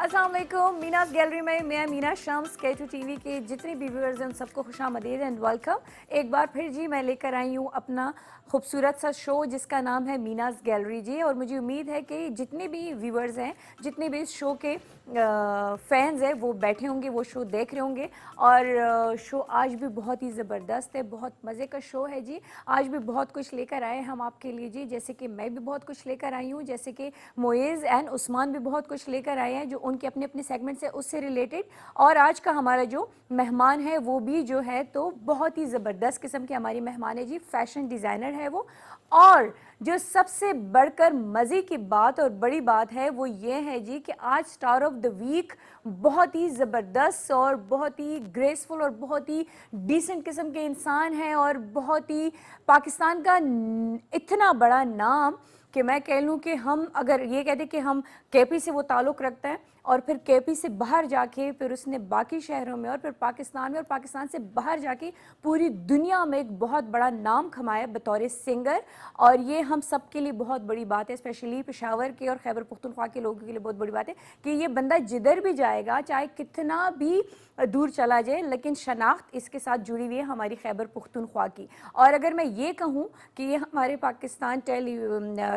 अस्सलाम वालेकुम। मीनास गैलरी में मैं मीना शम्स K2 टीवी के जितने भी व्यूअर्स हैं उन सबको खुशामदीद एंड वेलकम। एक बार फिर जी मैं लेकर आई हूँ अपना खूबसूरत सा शो जिसका नाम है मीनास गैलरी जी, और मुझे उम्मीद है कि जितने भी व्यूअर्स हैं, जितने भी इस शो के फैंस हैं वो बैठे होंगे, वो शो देख रहे होंगे। और शो आज भी बहुत ही ज़बरदस्त है, बहुत मज़े का शो है जी। आज भी बहुत कुछ लेकर आए हम आपके लिए जी, जैसे कि मैं भी बहुत कुछ लेकर आई हूँ, जैसे कि मोइज़ एंड उस्मान भी बहुत कुछ लेकर आए हैं जो उनके अपने अपने सेगमेंट से उससे रिलेटेड। और आज का हमारा जो मेहमान है वो भी जो है तो बहुत ही ज़बरदस्त किस्म की हमारी मेहमान है जी, फैशन डिज़ाइनर है वो। और जो सबसे बढ़कर मज़े की बात और बड़ी बात है वो ये है जी कि आज स्टार ऑफ द वीक बहुत ही ज़बरदस्त और बहुत ही ग्रेसफुल और बहुत ही डिसेंट किस्म के इंसान हैं, और बहुत ही पाकिस्तान का इतना बड़ा नाम कि मैं कह लूँ कि हम अगर ये कहते कि हम केपी से वो ताल्लुक़ रखता है और फिर केपी से बाहर जाके फिर उसने बाकी शहरों में और फिर पाकिस्तान में और पाकिस्तान से बाहर जाके पूरी दुनिया में एक बहुत बड़ा नाम कमाया बतौर सिंगर। और ये हम सब के लिए बहुत बड़ी बात है, स्पेशली पेशावर के और खैबर पख्तूनख्वा के लोगों के लिए बहुत बड़ी बात है कि ये बंदा जिधर भी जाएगा चाहे कितना भी दूर चला जाए लेकिन शनाख्त इसके साथ जुड़ी हुई है हमारी खैबर पख्तूनख्वा की। और अगर मैं ये कहूँ कि ये हमारे पाकिस्तान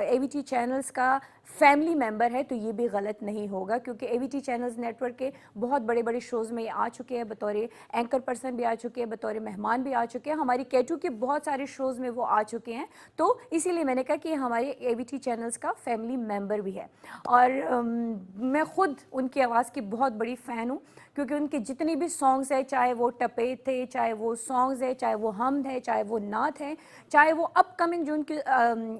AVT चैनल्स का फैमिली मेंबर है तो ये भी गलत नहीं होगा, क्योंकि AVT चैनल्स नेटवर्क के बहुत बड़े बड़े शोज़ में ये आ चुके हैं, बतौर एंकर पर्सन भी आ चुके हैं, बतौर मेहमान भी आ चुके हैं, हमारी K2 के बहुत सारे शोज़ में वो आ चुके हैं। तो इसीलिए मैंने कहा कि ये हमारे AVT चैनल्स का फैमिली मेंबर भी है। और मैं ख़ुद उनकी आवाज़ की बहुत बड़ी फ़ैन हूँ, क्योंकि उनके जितने भी सॉन्ग्स हैं, चाहे वो टपे थे, चाहे वो सॉन्ग्स है, चाहे वो हमद है, चाहे वो नात है, चाहे वो अपकमिंग जो उनके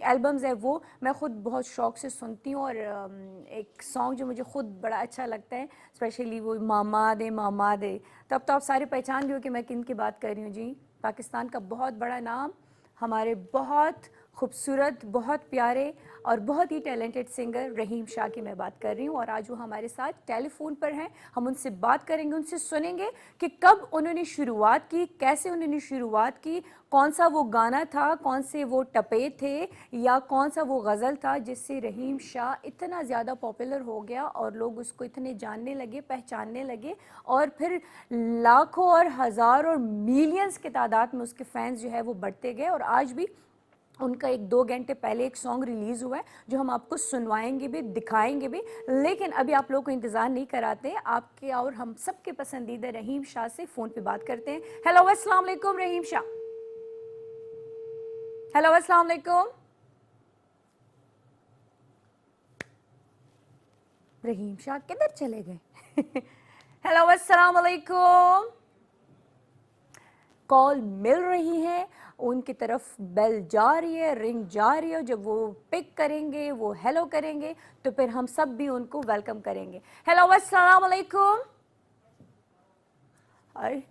एल्बम्स है, वो मैं ख़ुद बहुत शौक़ से सुनती हूँ। और एक सॉन्ग जो मुझे ख़ुद बड़ा अच्छा लगता है, स्पेशली वो मामा दे, तब तो आप सारे पहचान गए हो कि मैं किन की बात कर रही हूँ जी। पाकिस्तान का बहुत बड़ा नाम, हमारे बहुत खूबसूरत, बहुत प्यारे और बहुत ही टैलेंटेड सिंगर रहीम शाह की मैं बात कर रही हूँ। और आज वो हमारे साथ टेलीफोन पर हैं, हम उनसे बात करेंगे, उनसे सुनेंगे कि कब उन्होंने शुरुआत की, कैसे उन्होंने शुरुआत की, कौन सा वो गाना था, कौन से वो टपे थे या कौन सा वो गज़ल था जिससे रहीम शाह इतना ज़्यादा पॉपुलर हो गया और लोग उसको इतने जानने लगे, पहचानने लगे, और फिर लाखों और हज़ार और मिलियंस की तादाद में उसके फैंस जो है वो बढ़ते गए। और आज भी उनका 1-2 घंटे पहले एक सॉन्ग रिलीज़ हुआ है जो हम आपको सुनवाएंगे भी, दिखाएंगे भी। लेकिन अभी आप लोगों को इंतज़ार नहीं कराते, आपके और हम सबके पसंदीदा रहीम शाह से फ़ोन पे बात करते हैं। हेलो अस्सलाम वालेकुम रहीम शाह। हेलो अस्सलाम वालेकुम रहीम शाह, किधर चले गए? हेलो अस्सलाम वालेकुम। कॉल मिल रही है, उनकी तरफ बेल जा रही है, रिंग जा रही है, जब वो पिक करेंगे, वो हेलो करेंगे तो फिर हम सब भी उनको वेलकम करेंगे। हेलो अस्सलाम वालेकुम। अरे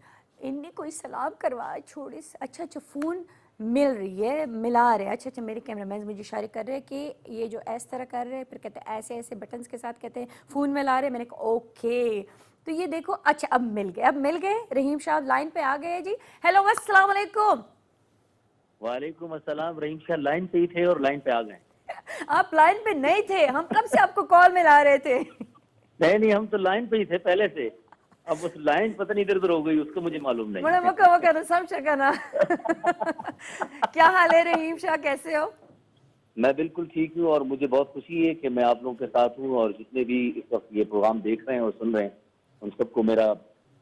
इनने कोई सलाम करवाया छोड़े से। अच्छा अच्छा, फ़ोन मिल रही है, मिला रहे, अच्छा अच्छा, मेरे कैमरामैन मुझे इशारे कर रहे हैं कि ये जो इस तरह कर रहे हैं, फिर कहते हैं ऐसे ऐसे बटन्स के साथ कहते हैं फ़ोन मिला रहे हैं। मैंने कहा ओके, तो ये देखो, अच्छा अब मिल गए, अब मिल गए, रहीम शाह लाइन पे आ गए जी। हेलो अस्सलाम वालेकुम। वालेकुम अस्सलाम। रहीम शाह लाइन पे ही थे और लाइन पे आ गए। आप लाइन पे नहीं थे, हम कब से आपको कॉल मिला रहे थे। नहीं नहीं, हम तो लाइन पे ही थे पहले से। अब उस लाइन पता नहीं इधर उधर हो गई, उसको मुझे मालूम बड़ा नहीं। मौका मौका ना समझ सका ना। क्या हाल है रहीम शाह, कैसे हो? मैं बिल्कुल ठीक हूँ और मुझे बहुत खुशी है कि मैं आप लोगों के साथ हूँ, और जितने भी इस वक्त ये प्रोग्राम देख रहे हैं और सुन रहे हैं उन सबको मेरा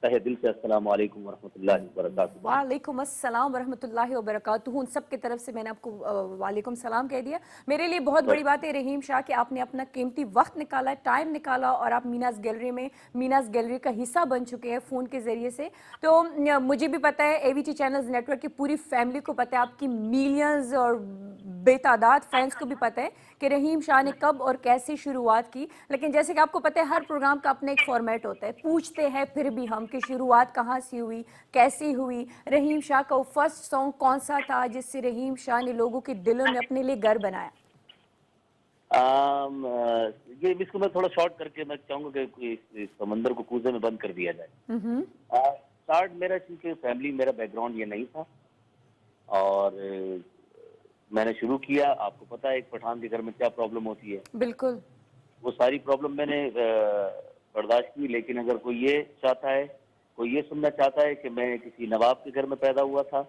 तहे दिल से अस्सलाम वालेकुम वरहमतुल्लाहि वबरकातुहू। वालेकुम अस्सलाम वरहमतुल्लाहि वबरकातुहू। उन सब की तरफ से मैंने आपको वालेकुम सलाम कह दिया। मेरे लिए बहुत बड़ी बात है रहीम शाह कि आपने अपना कीमती वक्त निकाला, टाइम निकाला, और आप मीनास गैलरी में, मीनास गैलरी का हिस्सा बन चुके हैं फ़ोन के ज़रिए से। तो मुझे भी पता है, AVT चैनल्स नेटवर्क की पूरी फैमिली को पता है, आपकी मिलियंस और बेतादाद फैंस को भी पता है कि रहीम शाह ने कब और कैसे शुरुआत की। लेकिन जैसे कि आपको पता है, हर प्रोग्राम का अपना एक फॉर्मेट होता है, पूछते हैं फिर भी हम कि शुरुआत कहाँ से हुई, कैसी हुई, रहीम शाह का वो फर्स्ट सॉन्ग कौन सा था जिससे रहीम शाह ने लोगों के दिलों में अपने लिए घर बनाया। ये इसको मैं थोड़ा शॉर्ट करके मैं चाहूँगा कि इस समंदर को कूजे में बंद कर दिया जाए। स्टार्ट मेरा, चूँकि फैमिली मेरा बैकग्राउंड ये नहीं था, और मैंने शुरू किया, आपको पता है एक पठान के घर में क्या प्रॉब्लम होती है। बिल्कुल। वो सारी प्रॉब्लम मैंने बर्दाश्त की, लेकिन अगर कोई ये चाहता है, कोई ये सुनना चाहता है कि मैं किसी नवाब के घर में पैदा हुआ था,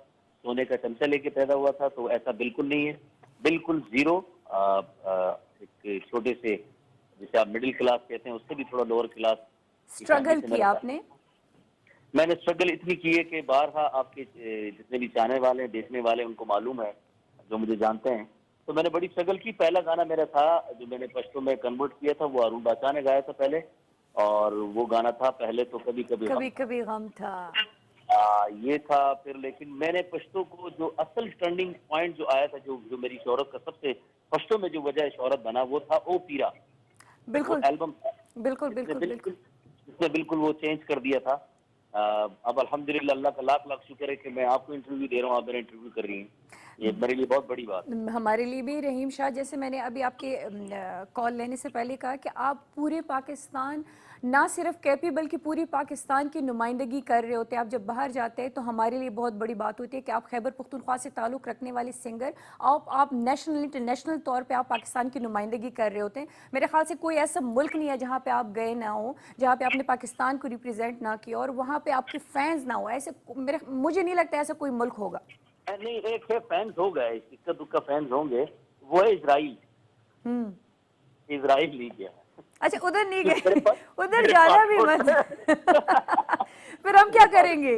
सोने का चमचा लेके पैदा हुआ था, तो ऐसा बिल्कुल नहीं है, बिल्कुल जीरो। एक छोटे से, जिसे आप मिडिल क्लास कहते हैं, उससे भी थोड़ा लोअर क्लास की फैमिली स्ट्रगल से किया आपने? मैंने स्ट्रगल इतनी की है कि बारहा आपके जितने भी चाहने वाले हैं, देखने वाले, उनको मालूम है, जो मुझे जानते हैं। तो मैंने बड़ी स्ट्रगल की। पहला गाना मेरा था जो मैंने पश्तो में कन्वर्ट किया था, वो अरुण बादशाह ने गाया था पहले, और वो गाना था पहले तो कभी कभी कभी कभी गम था। ये था। फिर लेकिन मैंने पश्तो को, जो असल टर्निंग पॉइंट जो आया था, जो मेरी शोहरत का सबसे पश्तो में जो वजह शोहरत बना, वो था ओ पीरा। वो बिल्कुल एल्बम बिल्कुल बिल्कुल बिल्कुल। इसने बिल्कुल वो चेंज कर दिया था। अब अल्हम्दुलिल्लाह, अल्लाह का लाख लाख शुक्र है कि मैं आपको इंटरव्यू दे रहा हूँ, आप मेरा इंटरव्यू कर रही हैं। ये मेरे लिए बहुत बड़ी बात है। हमारे लिए भी। रहीम शाह, जैसे मैंने अभी आपके कॉल लेने से पहले कहा कि आप पूरे पाकिस्तान, ना सिर्फ केपी बल्कि पूरी पाकिस्तान की नुमाइंदगी कर रहे होते हैं। आप जब बाहर जाते हैं तो हमारे लिए बहुत बड़ी बात होती है कि आप खैबर पख्तूनख्वा से ताल्लुक़ रखने वाले सिंगर, आप नेशनल इंटरनेशनल तौर पे आप पाकिस्तान की नुमाइंदगी कर रहे होते हैं। मेरे ख्याल से कोई ऐसा मुल्क नहीं है जहाँ पे आप गए ना हो, जहाँ पे आपने पाकिस्तान को रिप्रेजेंट ना किया और वहाँ पे आपके फैंस ना हो। ऐसे मुझे नहीं लगता ऐसा कोई मुल्क होगा। नहीं, एक है फैंस हो गए, इक्का दुक्का फैंस होंगे, वो है इजराइल। इजराइल नहीं गया। अच्छा, उधर नहीं मेरे गए? पास उधर मेरे जाना भी पासपोर्ट मत। फिर हम क्या करेंगे?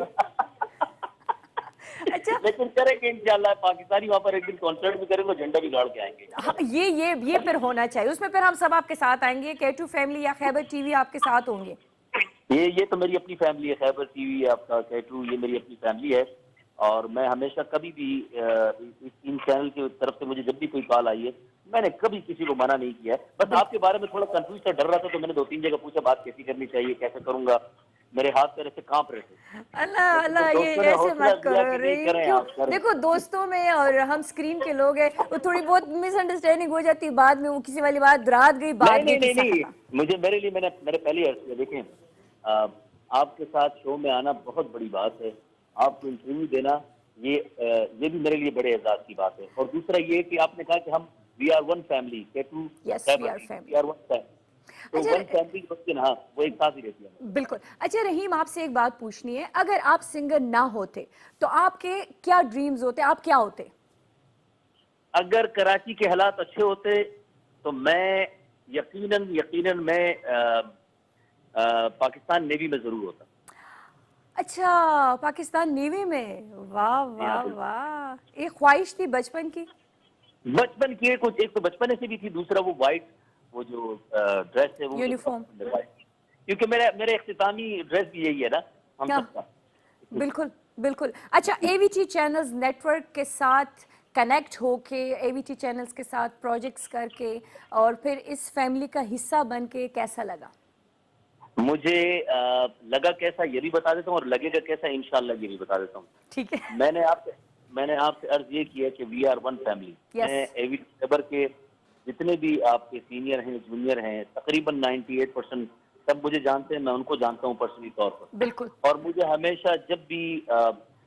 अच्छा, लेकिन करेंगे इंशाल्लाह, पाकिस्तानी वहाँ पर एक दिन कॉन्सर्ट भी करेंगे, झंडा भी गाड़ के आएंगे। हाँ, ये फिर होना चाहिए। उसमें फिर हम सब आपके साथ आएंगे। K2 फैमिली या खैबर टीवी आपके साथ होंगे। ये तो मेरी अपनी फैमिली है, खैबर टीवी, आपका K2, ये मेरी अपनी फैमिली है। और मैं हमेशा कभी भी इन चैनल की तरफ से मुझे जब भी कोई कॉल आई है, मैंने कभी किसी को मना नहीं किया है। बस आपके बारे में थोड़ा कंफ्यूज था, डर रहा था, तो मैंने 2-3 जगह पूछा बात कैसी करनी चाहिए, कैसे करूंगा। मेरे हाथ पैर ऐसे कांप रहे थे। अल्लाह अल्लाह, ये दोस्तों ने ऐसे हौसला मत दिया करो कि नहीं रहीम। करें, क्यों? आप करें। देखो, दोस्तों में और हम स्क्रीन के लोग हैं, वो थोड़ी बहुत मिसअंडरस्टैंडिंग हो जाती है बाद में, वो किसी वाली बात रात गई बात नहीं गई नहीं नहीं किस्सा नहीं, खत्म। मुझे, मेरे लिए, मैंने पहले अर्ज किया, देखें, आपके साथ शो में आना बहुत बड़ी बात है। आपको इंटरव्यू देना, ये भी मेरे लिए बड़े एजाज की बात है। और दूसरा ये कि आपने कहा कि हम we are one family, K2 Yes, we are family. We are one family, तो अच्छा, वन फैमिली, हाँ, वो एक साथ ही रहती है। बिल्कुल। अच्छा रहीम, आपसे एक बात पूछनी है। अगर आप सिंगर ना होते तो आपके क्या ड्रीम्स होते, आप क्या होते? अगर कराची के हालात अच्छे होते तो मैं यकीनन मैं पाकिस्तान नेवी में जरूर होता। अच्छा, पाकिस्तान नेवी में? वाह जी हाँ, वाह बिल्कुल। वाह, एक ख्वाहिश थी बचपन की। बचपन की कुछ, एक तो बचपन से भी थी, दूसरा वो वाइट, वो जो ड्रेस है, वो मुझे बहुत यूनिफॉर्म। पसंद है, white। क्योंकि मेरे इख्तितामी ड्रेस भी यही है ना, हम क्या? सबका। बिल्कुल बिल्कुल। अच्छा, एवीटी चैनल्स नेटवर्क के साथ कनेक्ट होके, एवीटी चैनल्स के साथ प्रोजेक्ट्स करके और फिर इस फैमिली का हिस्सा बन के कैसा लगा? मुझे लगा कैसा ये भी बता देता हूँ, और लगेगा कैसा इंशाल्लाह ये भी बता देता हूँ। ठीक है। मैंने आपसे अर्ज ये किया कि we are one family. Yes. मैं एवीटी खबर के जितने भी आपके सीनियर हैं, जूनियर हैं, तकरीबन 98% सब मुझे जानते हैं, मैं उनको जानता हूँ पर्सनली तौर पर। बिल्कुल। और मुझे हमेशा जब भी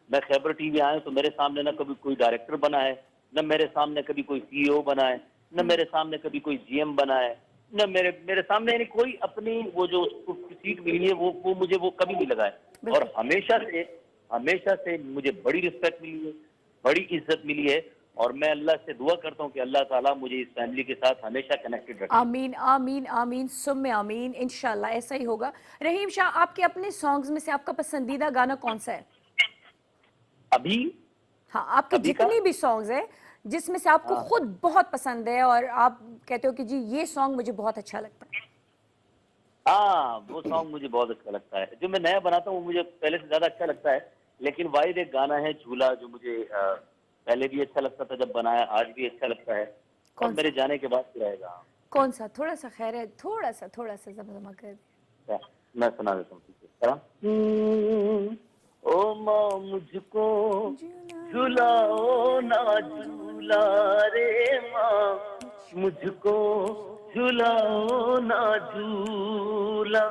मैं खैबर टीवी आया तो मेरे सामने ना कभी कोई डायरेक्टर बना है, न मेरे सामने कभी कोई सीईओ बना है, न मेरे सामने कभी कोई जीएम बना है, न मेरे सामने यानी कोई अपनी वो जो उसको सीट मिली है वो मुझे वो कभी नहीं लगा है। और हमेशा से मुझे बड़ी रिस्पेक्ट मिली है, बड़ी इज्जत मिली है। और मैं अल्लाह से दुआ करता हूँ कि अल्लाह ताला मुझे इस फैमिली के साथ हमेशा कनेक्टेड रखे। आमीन आमीन आमीन सुम्मे आमीन, इंशाल्लाह ऐसा ही होगा। रहीम शाह, आपके अपने सॉन्ग्स में से आपका पसंदीदा गाना कौन सा है? अभी हाँ, आपके अभी का जितनी भी सॉन्ग्स हैं जिसमें से आपको हाँ, खुद बहुत पसंद है और आप कहते हो कि जी ये सॉन्ग मुझे बहुत अच्छा लगता है। वो सॉन्ग मुझे बहुत अच्छा लगता है। जो मैं नया बनाता हूँ वो मुझे पहले से ज्यादा अच्छा लगता है। लेकिन वाहिद एक गाना है झूला, जो मुझे पहले भी अच्छा लगता था जब बनाया, आज भी अच्छा लगता है, और कौन मेरे सा? जाने के बाद भी रहेगा। कौन सा? थोड़ा सा खैर है, थोड़ा सा जमजमा कर दे। क्या? मैं सुना देता हूँ, ठीक है। ओ माँ मुझको झुलाओ ना झूला रे माँ, मुझको झुलाओ ना झूला,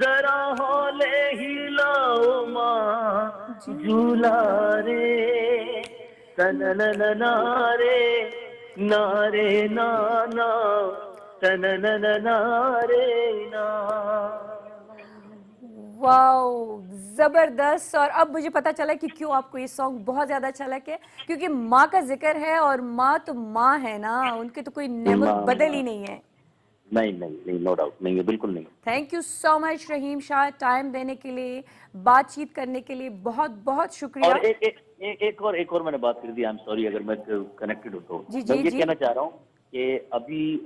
जरा हौले हिलाओ माँ झूला रे, तनन नारे नारे नाना, तनन नारे ना। واو زبردست. اور اب مجھے پتا چلا کہ کیوں آپ کو یہ سانگ بہت زیادہ اچھا لگا ہے, کیونکہ ماں کا ذکر ہے اور ماں تو ماں ہے نا, ان کی تو کوئی نعمت بدل ہی نہیں ہے. نہیں, نو ڈاؤٹ نہیں ہے, بالکل نہیں. Thank you so much Rahim Shah, time دینے کے لیے, بات چیت کرنے کے لیے بہت بہت شکریہ. اور ایک اور میں نے بات کر دی, آئی ایم سوری اگر میں کنیکٹڈ ہوں تو. جی میں جی یہ جی کہنا چاہ رہا ہوں کہ ابھی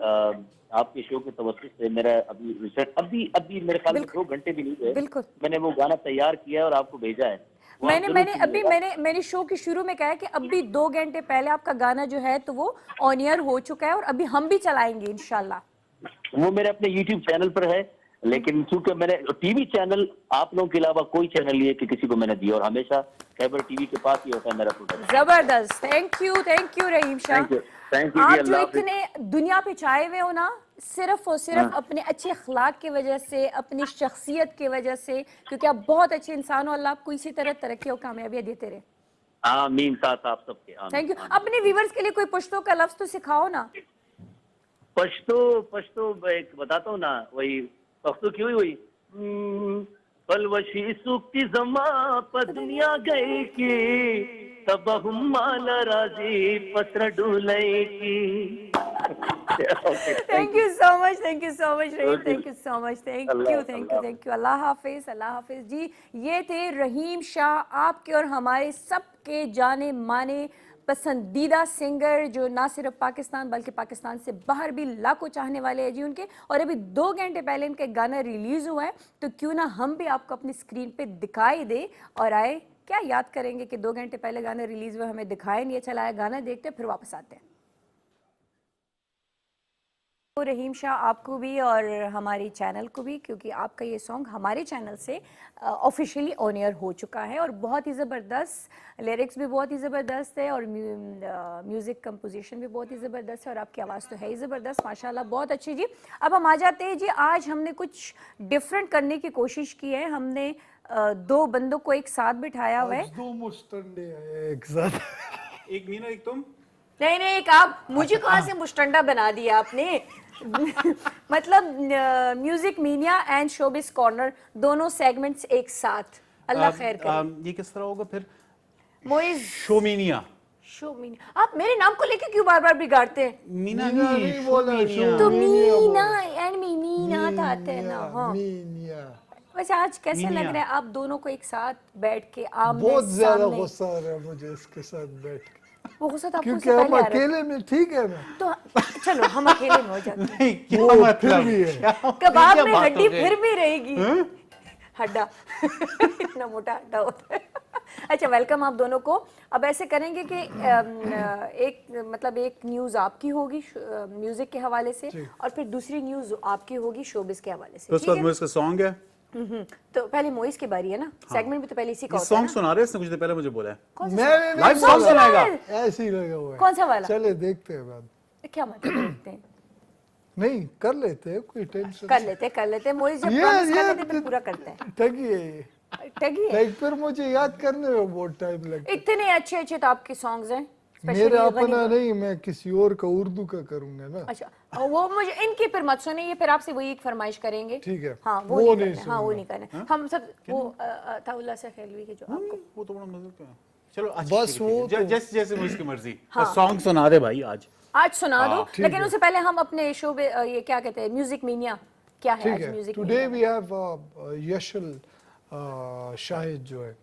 آپ کے شو کے توسط سے میرا ابھی میرے خیال میں 2 گھنٹے بھی نہیں ہوئے, بالکل. میں نے وہ گانا تیار کیا ہے اور آپ کو بھیجا ہے. وہ میں آپ نے ضرور ابھی سنیے گا. میں نے شو کے شروع میں کہا ہے کہ ابھی 2 گھنٹے پہلے آپ کا گانا جو ہے تو وہ آن ایئر ہو چکا ہے, اور ابھی ہم بھی چلائیں گے انشاءاللہ. وہ میرے اپنے یوٹیوب چینل پر ہے, لیکن چونکہ میں نے ٹی وی چینل آپ لوگوں کے علاوہ کوئی چینل نہیں ہے کہ کسی کو میں نے دیا, اور ہمیشہ خیبر ٹی وی کے پاس ہی ہوتا ہے میرا پروڈکٹ. زبردست. Thank you Rahim Shah. Thank you جی, آپ جو اللہ حافظ. اتنے دنیا پہ چھائے ہوئے ہو نا, صرف اور صرف اپنے اچھے اخلاق کی وجہ سے, اپنی شخصیت کی وجہ سے, کیونکہ آپ بہت اچھے انسان ہو. اللہ آپ کو اسی طرح ترقی اور کامیابیاں دیتے رہے. آمین. ساتھ آپ سب کے آمین. Thank you. اپنے ویورز کے لیے کوئی پشتو کا لفظ تو سکھاؤ نا. پشتو ایک بتاتا ہوں نا, وہی پختو کی ہوئی پلوشی سوکتی زما پا دنیا گئی کی تب ہم مالا رازی پسر ڈولئی کی. Thank you so much Rahim, thank you so much, thank you. اللہ حافظ. جی یہ تھے رحیم شاہ, آپ کے اور ہمارے سب کے جانے مانے پسندیدہ سنگر, جو نہ صرف پاکستان بلکہ پاکستان سے باہر بھی لاکھوں چاہنے والے ہیں جی ان کے. اور ابھی 2 گھنٹے پہلے ان کے گانا ریلیز ہوا ہے, تو کیوں نہ ہم بھی آپ کو اپنی اسکرین پہ دکھائی دیں. اور آئے کیا یاد کریں گے کہ 2 گھنٹے پہلے گانا ریلیز ہوا, ہمیں دکھائے نہیں, چلا ہے گانا دیکھتے پھر واپس آتے ہیں. رحیم شاہ آپ کو بھی اور ہماری چینل کو بھی, کیونکہ آپ کا یہ سانگ ہمارے چینل سے آفیشیلی آن ایئر ہو چکا ہے, اور بہت ہی زبردست, لیرکس بھی بہت ہی زبردست ہے, اور میوزک کمپوزیشن بھی بہت ہی زبردست ہے, اور آپ کی آواز تو ہے ہی زبردست ماشاءاللہ, بہت اچھی. جی اب ہم آ جاتے ہیں. جی آج ہم نے کچھ ڈفرینٹ کرنے کی کوشش کی ہے. ہم نے 2 بندوں کو ایک ساتھ بٹھایا ہوا ہے. 2 مستنڈے ایک ساتھ, ایک مینا ایک تم. نہیں ایک آپ, مجھے کہاں سے مشٹنڈا بنا دیا آپ نے. مطلب music mania and showbiz corner دونوں سیگمنٹس ایک ساتھ. اللہ خیر کرے. یہ کس طرح ہوگا پھر؟ موئز شومینیا. شومینیا. آپ میرے نام کو لے کے کیوں بار بار بگاڑتے ہیں؟ مینا نہیں بولا, تو مینا اینڈ مینا تھا آتے ہیں نا. ہاں مینیا. ویسے آج کیسے لگ رہا ہے آپ دونوں کو ایک ساتھ بیٹھ کے آمنے بہت زیادہ سامنے؟ غصہ آ رہا ہے مجھے اس کے ساتھ بیٹھ کے, وہ غصہ تو آپ کو کیونکہ سے ہم پہلے آ رہا ہے. اکیلے میں ٹھیک ہے نا, تو چلو ہم اکیلے میں ہو جاتے ہیں. کیا وہ مطلب پھر بھی ہے. کباب میں ہڈی پھر بھی رہے گی. ہڈا اتنا موٹا ہڈا ہوتا ہے. اچھا ویلکم آپ دونوں کو. اب ایسے کریں گے کہ ایک نیوز آپ کی ہوگی میوزک کے حوالے سے, اور پھر دوسری نیوز آپ کی ہوگی شوبز کے حوالے سے. اس وقت موئز کا سانگ ہے, تو پہلے موئز کی باری ہے نا, سیگمنٹ بھی تو پہلے اسی کا ہوتا ہے. سانگ سنا رہے, اس نے کچھ دیر پہلے مجھے بولا ہے میں لائیو سانگ سنائے گا. ایسے ہی لگا ہوا ہے. کون سا والا؟ چلے دیکھتے ہیں بعد. کیا مطلب دیکھتے ہیں؟ نہیں کر لیتے ہیں, کوئی ٹینشن کر لیتے. موئز جب پرومس کر لیتے پھر پورا کرتے ہیں. ٹگی ہے یہ. پھر مجھے یاد کرنے میں بہت ٹائم لگتا ہے. اتنے اچھے تو آپ کے سانگز ہیں. میرا اپنا نہیں, میں کسی اور کا اردو کا کروں گا نا. اچھا وہ مجھے ان کی پھر مت سنیں, یہ پھر آپ سے وہی ایک فرمائش کریں گے. ٹھیک ہے, ہاں وہ نہیں کرنا. ہم سب وہ عطا اللہ سے خیلوی کے جو آپ کو, وہ تو بڑا مزہ کا ہے. چلو بس وہ جیسے مجھ کی مرضی. سانگ سنا دے بھائی آج سنا دو, لیکن اس سے پہلے ہم اپنے شو پہ یہ کیا کہتے ہیں میوزک مینیا کیا ہے آج music mania. Today we have Yashal Shahid جو ہے,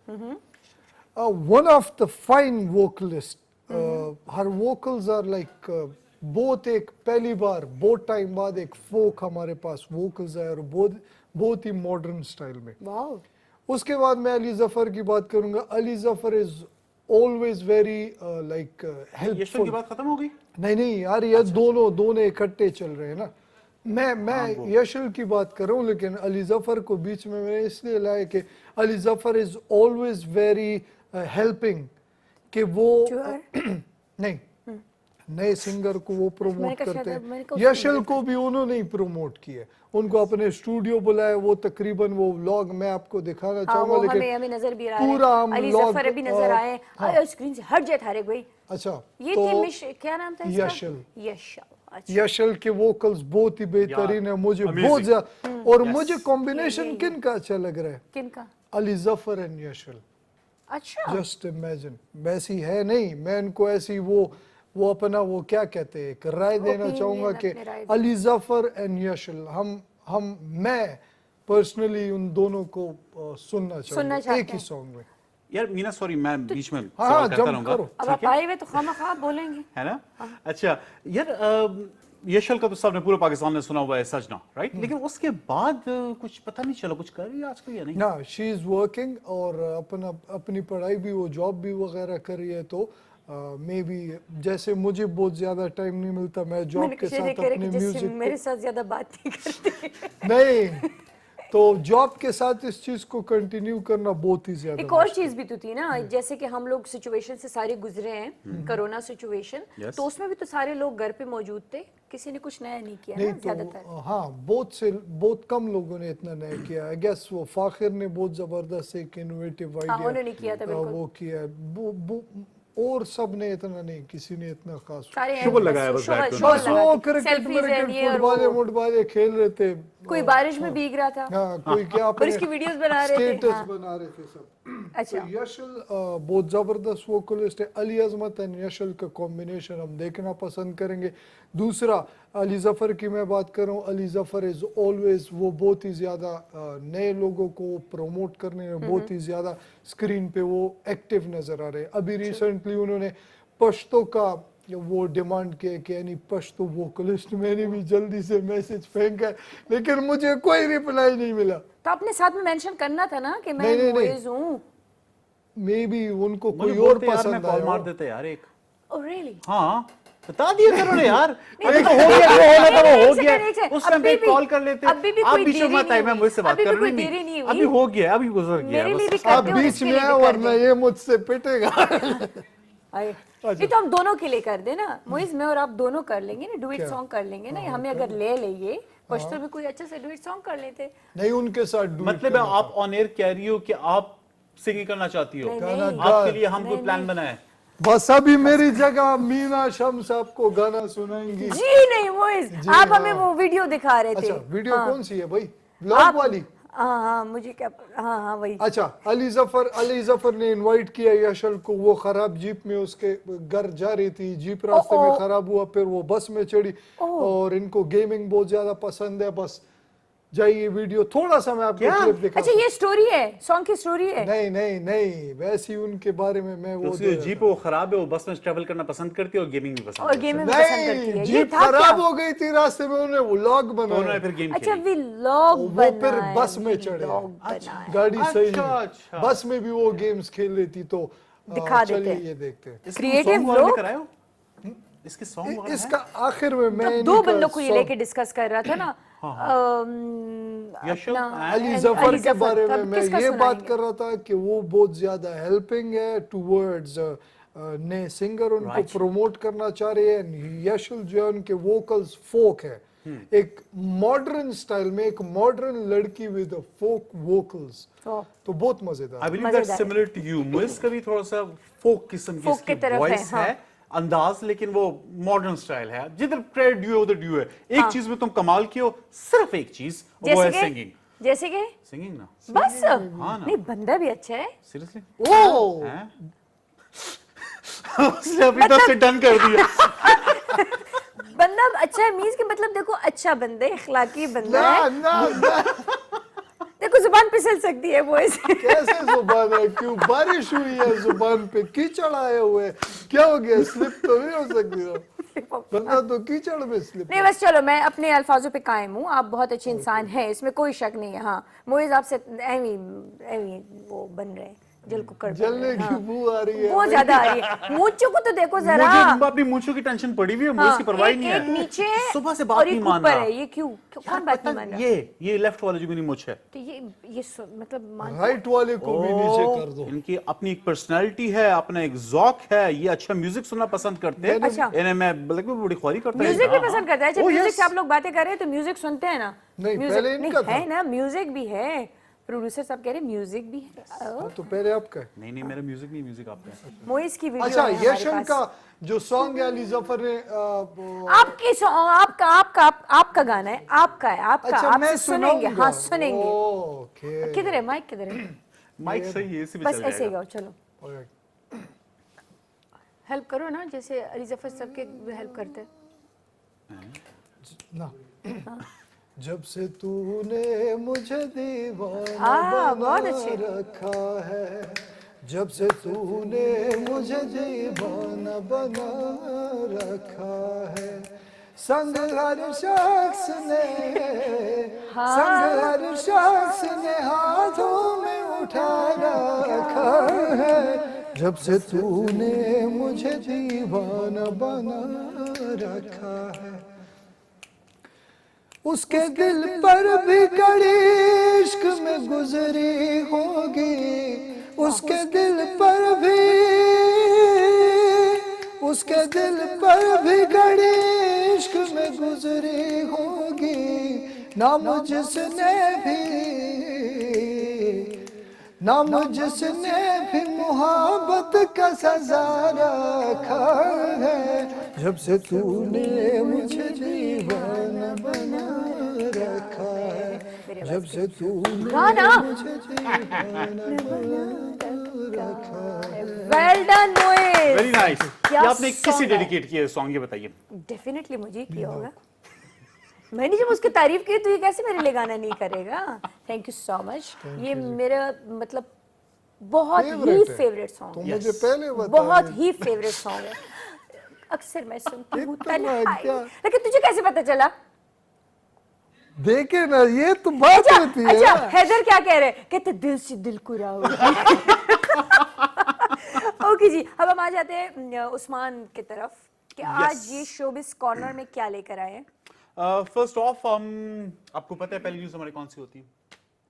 one of the fine vocalist. Her vocals are like بہت ایک پہلی بار بہت ٹائم بعد ایک فوک ہمارے پاس ووکلز آئے, اور بہت ہی ماڈرن سٹائل میں. اس کے بعد میں علی ظفر کی بات کروں گا. علی ظفر از always very like helpful. یشل کی بات ختم ہو گئی؟ نہیں یار, یہ دونوں اکٹھے چل رہے ہیں نا. میں یشل کی بات کر رہا ہوں, لیکن علی ظفر کو بیچ میں نے اس لیے لایا کہ علی ظفر از always very helping, کہ وہ نہیں نئے سنگر کو وہ پروموٹ کرتے ہیں. یشل کو بھی انہوں نے پروموٹ کیا, ان کو اپنے اسٹوڈیو بلایا. وہ تقریباً وہ ولاگ میں آپ کو دکھانا چاہوں گا, لیکن ہمیں نظر بھی آ رہا پورا ہم علی ظفر بھی نظر آئے. اسکرین سے ہٹ جائے تھارے بھائی. اچھا یہ تھی کیا نام تھا اس کا؟ یشل. यशल के वोकल्स बहुत ही बेहतरीन है, मुझे बहुत ज्यादा। और मुझे कॉम्बिनेशन किन का अच्छा लग रहा है, किनका? अली जफर एंड यशल। अच्छा, जस्ट इमेजिन, वैसी है नहीं, मैं इनको ऐसी वो अपना वो क्या कहते हैं, एक राय देना Opinion, चाहूंगा कि अपनी राय अली जफर एंड यशल, मैं पर्सनली उन दोनों को सुनना चाहूंगा चाहते एक ही हैं। सॉन्ग में। यार मीना सॉरी मैं बीच में हाँ, सवाल करता जंप रहूंगा, करो। अब आप आए हुए तो खामखा बोलेंगे। है ना? अच्छा यार यशल का तो सबने पूरे पाकिस्तान ने सुना हुआ है, सजना, राइट? लेकिन उसके बाद कुछ पता नहीं चला, कुछ कर रही है आजकल या नहीं? ना, शी इज वर्किंग और अपनी पढ़ाई भी, वो जॉब भी वगैरह कर रही है, तो मे बी जैसे मुझे बहुत ज्यादा टाइम नहीं मिलता, मैं जॉब मैंने के किसी ने साथ कह रहे अपने कि जैसे म्यूजिक मेरे साथ ज्यादा बात नहीं करती। नहीं, तो जॉब के साथ इस चीज को कंटिन्यू करना बहुत ही ज्यादा एक और चीज भी तो थी ना, जैसे कि हम लोग सिचुएशन से सारे गुजरे हैं, कोरोना सिचुएशन, Yes. तो उसमें भी तो सारे लोग घर पे मौजूद थे, किसी ने कुछ नया नहीं किया नहीं ना ज्यादातर। तो हाँ, बहुत कम लोगों ने इतना नहीं किया। आई गेस वो फाखिर ने बहुत जबरदस्त एक इनोवेटिव हाँ, आइडिया उन्होंने किया था बिल्कुल। वो किया, और सब ने इतना नहीं, किसी ने इतना खास। सारे शुगर लगाया बस बैक पे। बस वो क्रिकेट सेल्फीज क्रिकेट ये और फुटबॉल खेल रहे थे, कोई बारिश में भीग रहा था। हाँ, कोई क्या और इसकी वीडियोस बना रहे थे। स्टेटस हाँ। बना रहे थे सब। अच्छा, तो यशल बहुत जबरदस्त वोकलिस्ट है। अली अजमत एंड यशल का कॉम्बिनेशन हम देखना पसंद करेंगे। दूसरा, अली जफर की मैं बात कर रहा हूँ, अली जफर इज ऑलवेज, वो बहुत ही ज्यादा नए लोगों को प्रमोट करने में बहुत ही ज्यादा स्क्रीन पे वो एक्टिव नजर आ रहे हैं। अभी रिसेंटली उन्होंने पश्तो का वो डिमांड किया कि यानी पश्तो वोकलिस्ट, मैंने भी जल्दी से मैसेज फेंका है, लेकिन मुझे कोई रिप्लाई नहीं मिला। तो अपने साथ में मेंशन करना था ना कि मैं नहीं। मुइज़ हूँ। मे बी उनको कोई मुझे और बोलते यार, मैं पसंद कॉल आया मार हो। देते यार एक। Oh really? हाँ बता दिया करो ना यार, अभी तो हो गया, जो होना था वो हो गया, उस टाइम पे कॉल कर लेते। अभी भी आप कोई बीच में देरी मत आए, नहीं मैं हुई। मुझसे बात अभी भी कर कोई रही देरी नहीं नहीं, हुई। अभी हो गया, अभी गुजर गया मेरे लिए भी बस। आप करते हो, बीच इसके में लिए है भी कर वरना दे। ये मुझसे पिटेगा। आए। ये तो हम दोनों के लिए कर दे ना, मोइज मैं और आप दोनों कर लेंगे ना, डुएट सॉन्ग कर लेंगे ना। हमें अगर ले लेंगे पश्तो में कोई अच्छा से डुएट सॉन्ग कर लेते। नहीं, उनके साथ duet मतलब करना आप ऑन एयर कह रही हो कि आप सिंगिंग करना चाहती हो, नहीं, गाना नहीं। गा। आपके लिए हम कोई प्लान बनाए? बस अभी मेरी जगह मीना शम्स आपको गाना सुनाएंगी। जी नहीं मोइज, जी, आप हाँ। हमें वो वीडियो दिखा रहे थे। अच्छा, वीडियो हाँ। कौन सी है भाई, ब्लॉग वाली? हाँ, मुझे क्या, हाँ वही। अच्छा, अली जफर ने इनवाइट किया यशल को, वो खराब जीप में उसके घर जा रही थी, जीप रास्ते में खराब हुआ, फिर वो बस में चढ़ी, और इनको गेमिंग बहुत ज्यादा पसंद है। बस जाइए वीडियो, थोड़ा सा मैं आपको क्लिप दिखा। अच्छा, ये स्टोरी है, सॉन्ग की स्टोरी है? नहीं, वैसे ही उनके बारे में मैं वो उसकी जीप वो खराब है, वो बस में ट्रैवल करना पसंद करती है और गेमिंग भी पसंद और करती है। गेमिंग पसंद करती नहीं, है। ये जीप था क्या? खराब हो गई थी रास्ते में, उन्हें व्लॉग तो उन्होंने बनाया। फिर गेम अच्छा, खेली। व्लॉग वो बनाया। फिर बस में चढ़े। व्लॉग बनाया। गाड़ी सही अच्छा, नहीं, अच्छा। बस में भी वो गेम्स खेल रही थी, तो दिखा देते चलिए हैं। ये देखते हैं। इसके Creative song वगैरह लोग? लेकर आए हो? इसके सॉन्ग वगैरह इसका आखिर में मैं जब दो इनका बंदों को ये song- लेके डिस्कस कर रहा था ना, यशल अपना अली जफर के बारे में तब मैं किसका ये बात सुनाएंगे? कर रहा था कि वो बहुत ज्यादा हेल्पिंग है टुवर्ड्स नए सिंगर, उनको प्रोमोट करना चाह रहे हैं। यशल जो है उनके वोकल्स फोक है, एक मॉडर्न स्टाइल में, एक मॉडर्न लड़की विद फोक वोकल्स, Oh. तो बहुत मजेदार। आई बिलीव दैट्स मजेदार है। Similar to you. मुइज का भी थोड़ा सा फोक किस्म की Folk इसकी की तरफ है, वॉइस हाँ। है, अंदाज, लेकिन वो मॉडर्न स्टाइल है। जिधर क्रेडिट ड्यू है उधर ड्यू है। एक चीज में तुम कमाल की हो, सिर्फ एक चीज, वो है सिंगिंग। जैसे कि सिंगिंग ना, बस हाँ ना। नहीं, बंदा भी अच्छा है। सीरियसली ओ उसने अभी तक से डन कर दिया। बंदा अच्छा है मींस के मतलब देखो, अच्छा बंदा है, इखलाकी बंदा ना है। ना देखो जुबान फिसल सकती है वो ऐसे। कैसे जुबान है, क्यों बारिश हुई है जुबान पे, कीचड़ आए हुए, क्या हो गया, स्लिप तो नहीं हो सकती, बंदा तो कीचड़ में स्लिप। नहीं बस चलो, मैं अपने अल्फाजों पे कायम हूँ, आप बहुत अच्छे इंसान हैं, इसमें कोई शक नहीं है। हाँ, मोइज आपसे एवी वो बन रहे हैं, जल कुकर बन रहे जलने हैं, की हाँ। बू आ रही है बहुत ज्यादा आ रही है। मूंछों को तो देखो जरा। मुझे अपनी मूंछों की टेंशन पड़ी हुई है, मुझे इसकी परवाह ही नहीं एक है। नीचे है सुबह से और बात एक नहीं मान ऊपर रहा। है, ये क्यों कौन बात नहीं मान रहा? ये लेफ्ट वाला जो मेरी मुछ है, तो ये मतलब मान राइट वाले को भी नीचे कर दो। इनकी अपनी एक पर्सनालिटी है, अपना एक ज़ौक है, ये अच्छा म्यूजिक सुनना पसंद करते हैं। अच्छा। इन्हें मैं बल्कि बड़ी ख्वारी करता है। म्यूजिक भी पसंद करता है। जब Oh, म्यूजिक yes. से आप लोग बातें कर रहे हैं तो म्यूजिक सुनते हैं ना? नहीं, म्यूजिक पहले इनका था। है ना, म्यूजिक भी है, प्रोड्यूसर साहब कह रहे म्यूजिक भी है। हाँ, तो पहले आपका है। नहीं नहीं मेरा म्यूजिक नहीं, म्यूजिक आपका है। मोइस की वीडियो अच्छा, है हमारे यशन पास। का जो सॉन्ग है अली जफर ने आपकी सॉन्ग आपका गाना है, आपका है, आपका अच्छा, आप मैं सुनेंगे, सुनाऊंगा। हाँ सुनेंगे। ओके, किधर है माइक, किधर है? माइक सही है, इसी में बस चल ऐसे ही जाएगा। गाओ, चलो हेल्प करो ना, जैसे अली जफर साहब के हेल्प करते हैं। ना जब से तूने मुझे दीवाना बहुत बना अच्छे। रखा है, जब से तूने मुझे दीवाना बना रखा है, संग हर शख्स ने हाथों में उठा रखा है, जब से तूने मुझे दीवाना बना रखा है, उसके दिल पर भी कड़ी इश्क में गुजरी होगी, उसके दिल पर भी कड़ी इश्क में गुजरी होगी, ना मुझसने भी मोहब्बत का सजा रखा है, जब से तूने मुझे दीवाना बना रखा है, जब से तूने गाना मुझे दीवाना बना रखा है। Well done Moiz. Very nice. क्या ये आपने song किसे है? डेडिकेट किया सॉन्ग, ये बताइए। डेफिनेटली मुझे ही किया होगा। मैंने जब उसकी तारीफ की तो ये कैसे मेरे लिए गाना नहीं करेगा? Thank you so much. ये मेरा मतलब बहुत ही Favorite है। फेवरेट सॉन्ग तो है, मुझे पहले बता, बहुत ही फेवरेट सॉन्ग है। अक्सर मैं सुनती हूँ इतना तन्हाई। क्या? लेकिन तुझे कैसे पता चला? देखे ना, ये तो बात होती है अच्छा, ना। हैदर क्या कह रहे हैं? कहते दिल से दिल कुराओ। ओके जी, अब हम आ जाते हैं उस्मान की तरफ कि आज ये शोबिस कॉर्नर में क्या लेकर आए हैं। फर्स्ट ऑफ आपको पता है पहली न्यूज हमारी कौन सी होती है?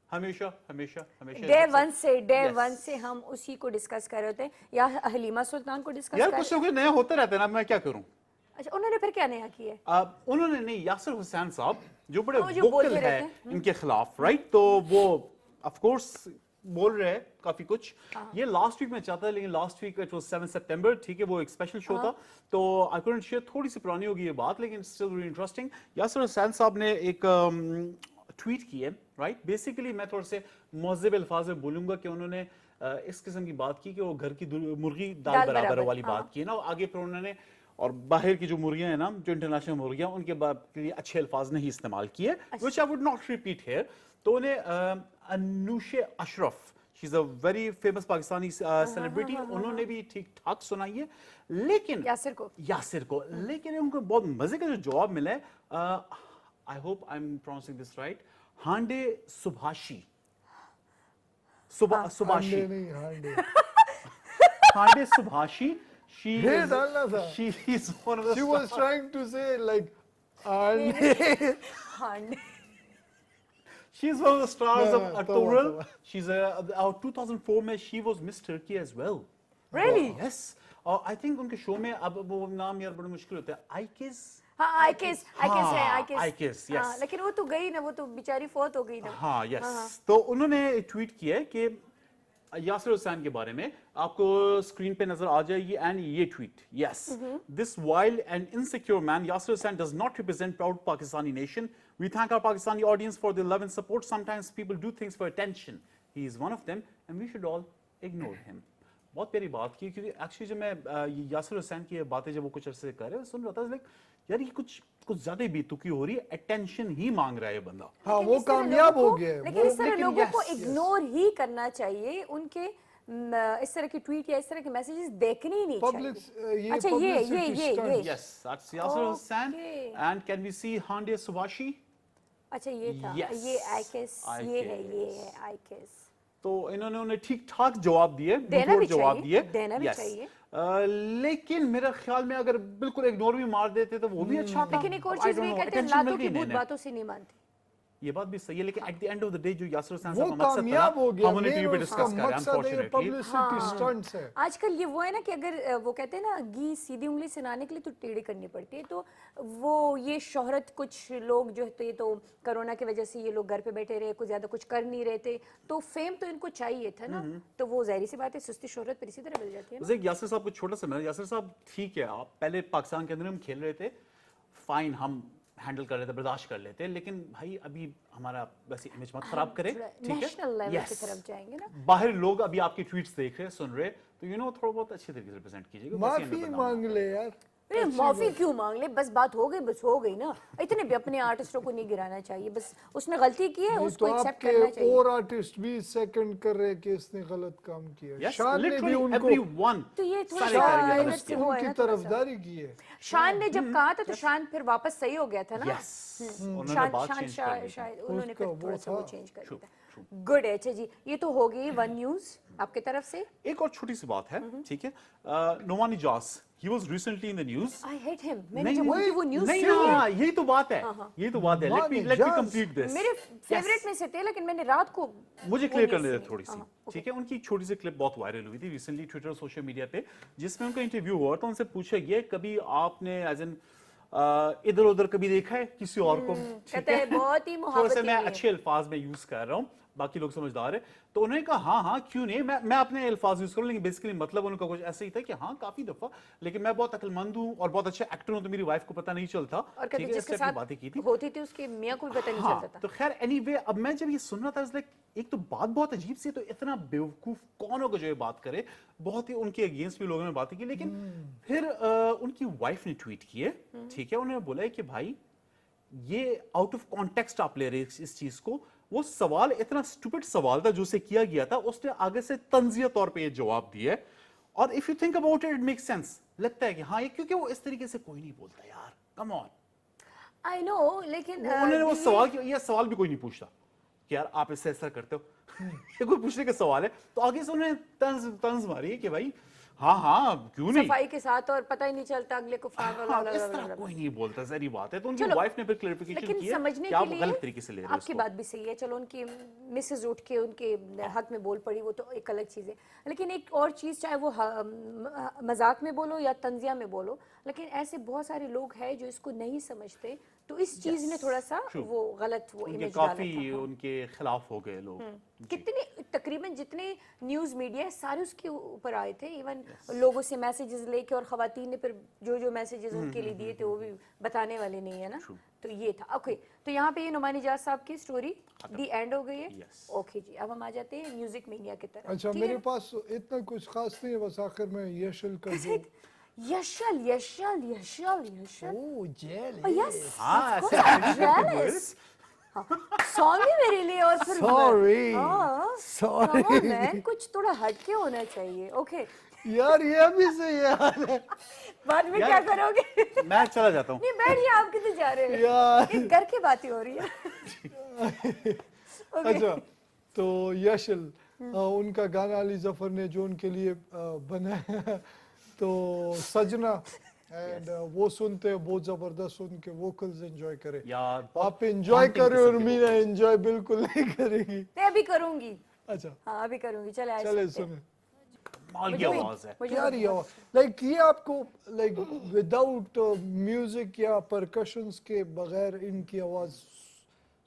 हमेशा हमेशा हमेशा डे Yes. वन से हम उसी को डिस्कस कर रहे थे, या हलीमा सुल्तान को डिस्कस यार कर कुछ ना कुछ नया होता रहता है ना, मैं क्या करूं? अच्छा, उन्होंने फिर क्या नया किया है? उन्होंने नहीं, यासिर हुसैन साहब जो बड़े वो जो वोकल बोलते है रहते हैं। इनके खिलाफ, राइट? तो वो ऑफ कोर्स बोल रहे हैं काफी कुछ। ये लास्ट वीक में चाहता है, लेकिन लास्ट वीक इट वाज 7 सितंबर, ठीक है, वो एक स्पेशल शो था, तो आई कुडंट शेयर। थोड़ी सी पुरानी होगी ये बात, लेकिन still very interesting. Yasir Hussain साहब ने एक ट्वीट की है, राइट? बेसिकली मैं थोड़े से मुहज़्ज़ब अल्फाज में बोलूंगा कि उन्होंने इस किस्म की बात की कि वो घर की मुर्गी दाल बराबर वाली बात की है ना। आगे फिर उन्होंने और बाहर की जो मुर्गियां हैं ना, जो इंटरनेशनल मुर्गियां, उनके लिए अच्छे अल्फाज नहीं इस्तेमाल किए, which I would not repeat here. तो उन्हें Anoushay Ashraf, she is a very famous Pakistani celebrity, उन्होंने भी ठीक ठाक सुनाई है, लेकिन यासिर को लेकिन उनको बहुत मजे का जो जवाब मिला है, I hope I am pronouncing this right, Hande Subhashi, Subhashi, Hande Subhashi, she is one of the She was trying to say like, she's one of the stars of No, Artural. tama. She's our 2004 में she was Miss Turkey as well. Really? Yes. और I think उनके show में, अब वो नाम यार बड़ा मुश्किल होता है, आइकिस। हाँ, आइकिस है, आइकिस, yes. हाँ, लेकिन वो तो गई ना, वो तो बेचारी फौत हो गई ना। हाँ, यस। तो उन्होंने ट्वीट किया है कि यासिर हुसैन के बारे में, आपको स्क्रीन पे नजर आ जाएगी, एंड ये tweet, yes, this wild and insecure man Yasir Hussain does not represent proud Pakistani nation, we thank our Pakistani audience for their love and support, sometimes people do things for attention, he is one of them and we should all ignore him. बहुत प्यारी बात की, क्योंकि actually जब मैं यासिर हुसैन की बातें जब वो कुछ अरसे कर रहे हैं, सुन रहा था, लाइक यार ये कुछ ज्यादा बेतुकी हो रही है, अटेंशन ही मांग रहा है बंदा। हाँ, वो कामयाब हो गया है। लेकिन इस तरह लेकिन लोगों को yes, इग्नोर ही करना चाहिए, उनके इस तरह की ट्वीट या इस तरह के मैसेजेस देखने ही नहीं चाहिए। अच्छा, ये Yes, that's Yasir Hussain. And can we see Hande Subashi? अच्छा, ये था, Yes. ये आइकिस, ये है आइकिस। तो इन्होंने उन्हें ठीक ठाक जवाब दिए, देना भी जवाब चाहिए, दिए, देना भी Yes. चाहिए। लेकिन मेरे ख्याल में अगर बिल्कुल इग्नोर भी मार देते तो वो भी अच्छा था। लेकिन एक और I चीज don't भी know, कहते हैं, attention लातों मिल की गई भूत इन्हें। बातों से नहीं मानती। ये बात भी सही है, लेकिन at the end of the day जो यासिर हुसैन वो साहब का मकसद था कामयाब हो ना, गया, हम उन्हें टीवी पे मेन उसका डिस्कस कर रहे हैं मकसद है अनफॉर्चुनेटली। पब्लिसिटी स्टंट्स है। आजकल ये वो है ना कि अगर वो कहते हैं ना घी सीधी उंगली से लाने के लिए तो टेढ़ी करनी पड़ती है, तो वो ये शोहरत कुछ लोग जो है तो ये तो कोरोना की वजह से ये लोग घर पे बैठे रहे, कुछ ज्यादा कुछ कर नहीं रहे थे, तो फेम तो इनको चाहिए था ना, तो वो जाहिर सी बात है सुस्ती शोहरत पर इसी तरह मिल जाती है ना। बस एक यासिर साहब को छोटा सा मैं, यासिर साहब ठीक है, आप पहले पाकिस्तान के अंदर हम खेल रहे थे, फाइन हम हैंडल कर लेते, बर्दाश्त कर लेते, लेकिन भाई अभी हमारा वैसे इमेज मत खराब करें, ठीक है? नेशनल लेवल की Yes. तरफ जाएंगे ना। बाहर लोग अभी आपकी ट्वीट्स देख रहे, सुन रहे, तो थोड़ा बहुत अच्छे तरीके से रिप्रेजेंट कीजिएगा। बस ये माफी मैं मांग ले यार। अरे माफी क्यों मांग ले, बस बात हो गई, बस हो गई ना, इतने भी अपने आर्टिस्टों को नहीं गिराना चाहिए, बस उसने गलती की है नहीं उसको तो एक्सेप्ट करना आपके चाहिए। और आर्टिस्ट भी सेकंड कर रहे कि इसने गलत काम किया। Yes, शान ने भी literally उनको everyone, तो ये थोड़ा सारे सा कारीगर इधर गलत से किए। वो है उनकी ना थोड़ा सा। तरफदारी की है। शान ने जब कहा था तो शान फिर वापस सही हो गया था ना। Yes, उन्होंने शान बात शान change कर दी थी। शायद उन्होंने उसका फिर वो थोड़ा सा वो था। चेंज कर True, दिया था। गुड है, अच्छा जी, ये तो हो गई वन न्यूज आपकी तरफ से। एक और छोटी सी बात है, ठीक है, नोमानी जास, he was recently in the news। I hate him, मैंने नहीं, जब नहीं, उनकी वो न्यूज नहीं, सुनी है, हाँ, यही तो बात है, यही तो बात है। let me Jazz, complete this। मेरे फेवरेट में से थे, लेकिन मैंने रात को मुझे वो क्लियर नहीं करने दे सुनी। थोड़ी सी, हाँ, ठीक है? उनकी एक छोटी सी क्लिप बहुत वायरल हुई थी रिसेंटली ट्विटर सोशल मीडिया पे, जिसमें उनका इंटरव्यू हुआ था, उनसे पूछा गया कभी आपने एज एन इधर उधर कभी देखा है किसी और को, ठीक कहते हैं बहुत ही थोड़ा सा मोहब्बती मैं है। अच्छे अल्फाज में यूज कर रहा हूँ, बाकी लोग समझदार है, तो उन्होंने कहा हाँ हाँ क्यों नहीं, मैं अपने अल्फाज यूज करूँ, लेकिन बेसिकली मतलब उनका कुछ ऐसा ही था कि हाँ काफी दफा, लेकिन मैं बहुत अक्लमंद हूँ और बहुत अच्छा एक्टर हूँ, तो मेरी वाइफ को पता नहीं चलता, और ठीक कहते है? जिसके इस टाइप की साथ बातें की थी। होती थी उसके मियाँ को भी पता नहीं चलता था। तो खैर एनीवे, अब मैं जब ये सुन रहा था, लाइक एक तो बात बहुत अजीब सी, तो इतना बेवकूफ कौन होगा जो ये बात करे, बहुत ही उनके अगेंस्ट भी लोगों ने बातें की, लेकिन फिर उनकी वाइफ ने ट्वीट किए, ठीक है, उन्होंने बोला है कि भाई ये आउट ऑफ कॉन्टेक्स्ट आप ले रहे हैं इस चीज को, वो सवाल इतना स्टूपिड सवाल था जो उसे किया गया था, उसने आगे से तंजिया तौर पे ये जवाब दिया है, और if you think about it make sense, लगता है कि हाँ ये, क्योंकि वो इस तरीके से कोई नहीं बोलता यार, कम ऑन। आई नो, लेकिन उन्होंने वो सवाल किया, ये सवाल भी कोई नहीं पूछता कि यार आप इससे ऐसा करते हो, ये कोई पूछने का सवाल है, तो आगे से उन्होंने तंज मारी है कि भाई हाँ हाँ क्यों नहीं, सफाई के साथ, और पता ही नहीं चलता अगले को हाँ, इस तरह कोई नहीं बोलता, सारी बात है। तो उनकी चलो, वाइफ ने फिर क्लैरिफिकेशन लेकिन किया समझने कि आप के लिए गलत तरीके से ले रहे हो आपकी उसको। बात भी सही है, चलो उनकी मिसेज उठ के उनके हक में बोल पड़ी, वो तो एक अलग चीज़ है, लेकिन एक और चीज़, चाहे वो मजाक में बोलो या तंजिया में बोलो, लेकिन ऐसे बहुत सारे लोग हैं जो इसको नहीं समझते, तो इस चीज़ ने थोड़ा सा True. वो गलत वो उनके इमेज डाला काफी था। उनके खिलाफ हो गए लोग। कितने तकरीबन जितने न्यूज़ मीडिया है सारे उसके ऊपर आए थे, इवन लोगों से मैसेजेस लेके, और खवातीन ने फिर जो जो मैसेजेस उनके लिए दिए थे वो भी बताने वाले नहीं है ना। तो ये था, ओके, तो यहाँ पे ये नुमानी जाज साहब की स्टोरी दी एंड हो गई है। Yes. ओके जी, अब हम आ जाते हैं म्यूजिक मीनिया की तरफ। अच्छा, ठीक मेरे है? पास इतना कुछ खास नहीं है, बस आखिर में यशल का जो यशल यशल यशल यशल, ओह जेल यस हाँ, ऐसे जेलस, सॉन्ग ही मेरे लिए, और फिर Sorry. हाँ, Sorry. come on, man, कुछ थोड़ा हटके होना चाहिए। ओके, यार ये भी सही यार है बाद में क्या करोगे? मैं चला जाता हूँ। नहीं बैठिए, आप किधर जा रहे हैं? यार। ये घर की बातें हो रही है। अच्छा, तो यशल उनका गाना अली जफर ने जो उनके लिए बनाया, तो सजना, एंड वो सुनते हैं, बहुत जबरदस्त उनके वोकल्स एंजॉय करें। यार आप एंजॉय haunting करें और किस्म के मीना एंजॉय बिल्कुल नहीं करेगी। मैं अभी करूंगी, अच्छा हाँ अभी करूंगी, चले आए चले सकते हैं। सुने माल की आवाज है। मुझे प्यारी आवाज, लाइक ये आपको लाइक विदाउट म्यूजिक या परकशंस के बगैर इनकी आवाज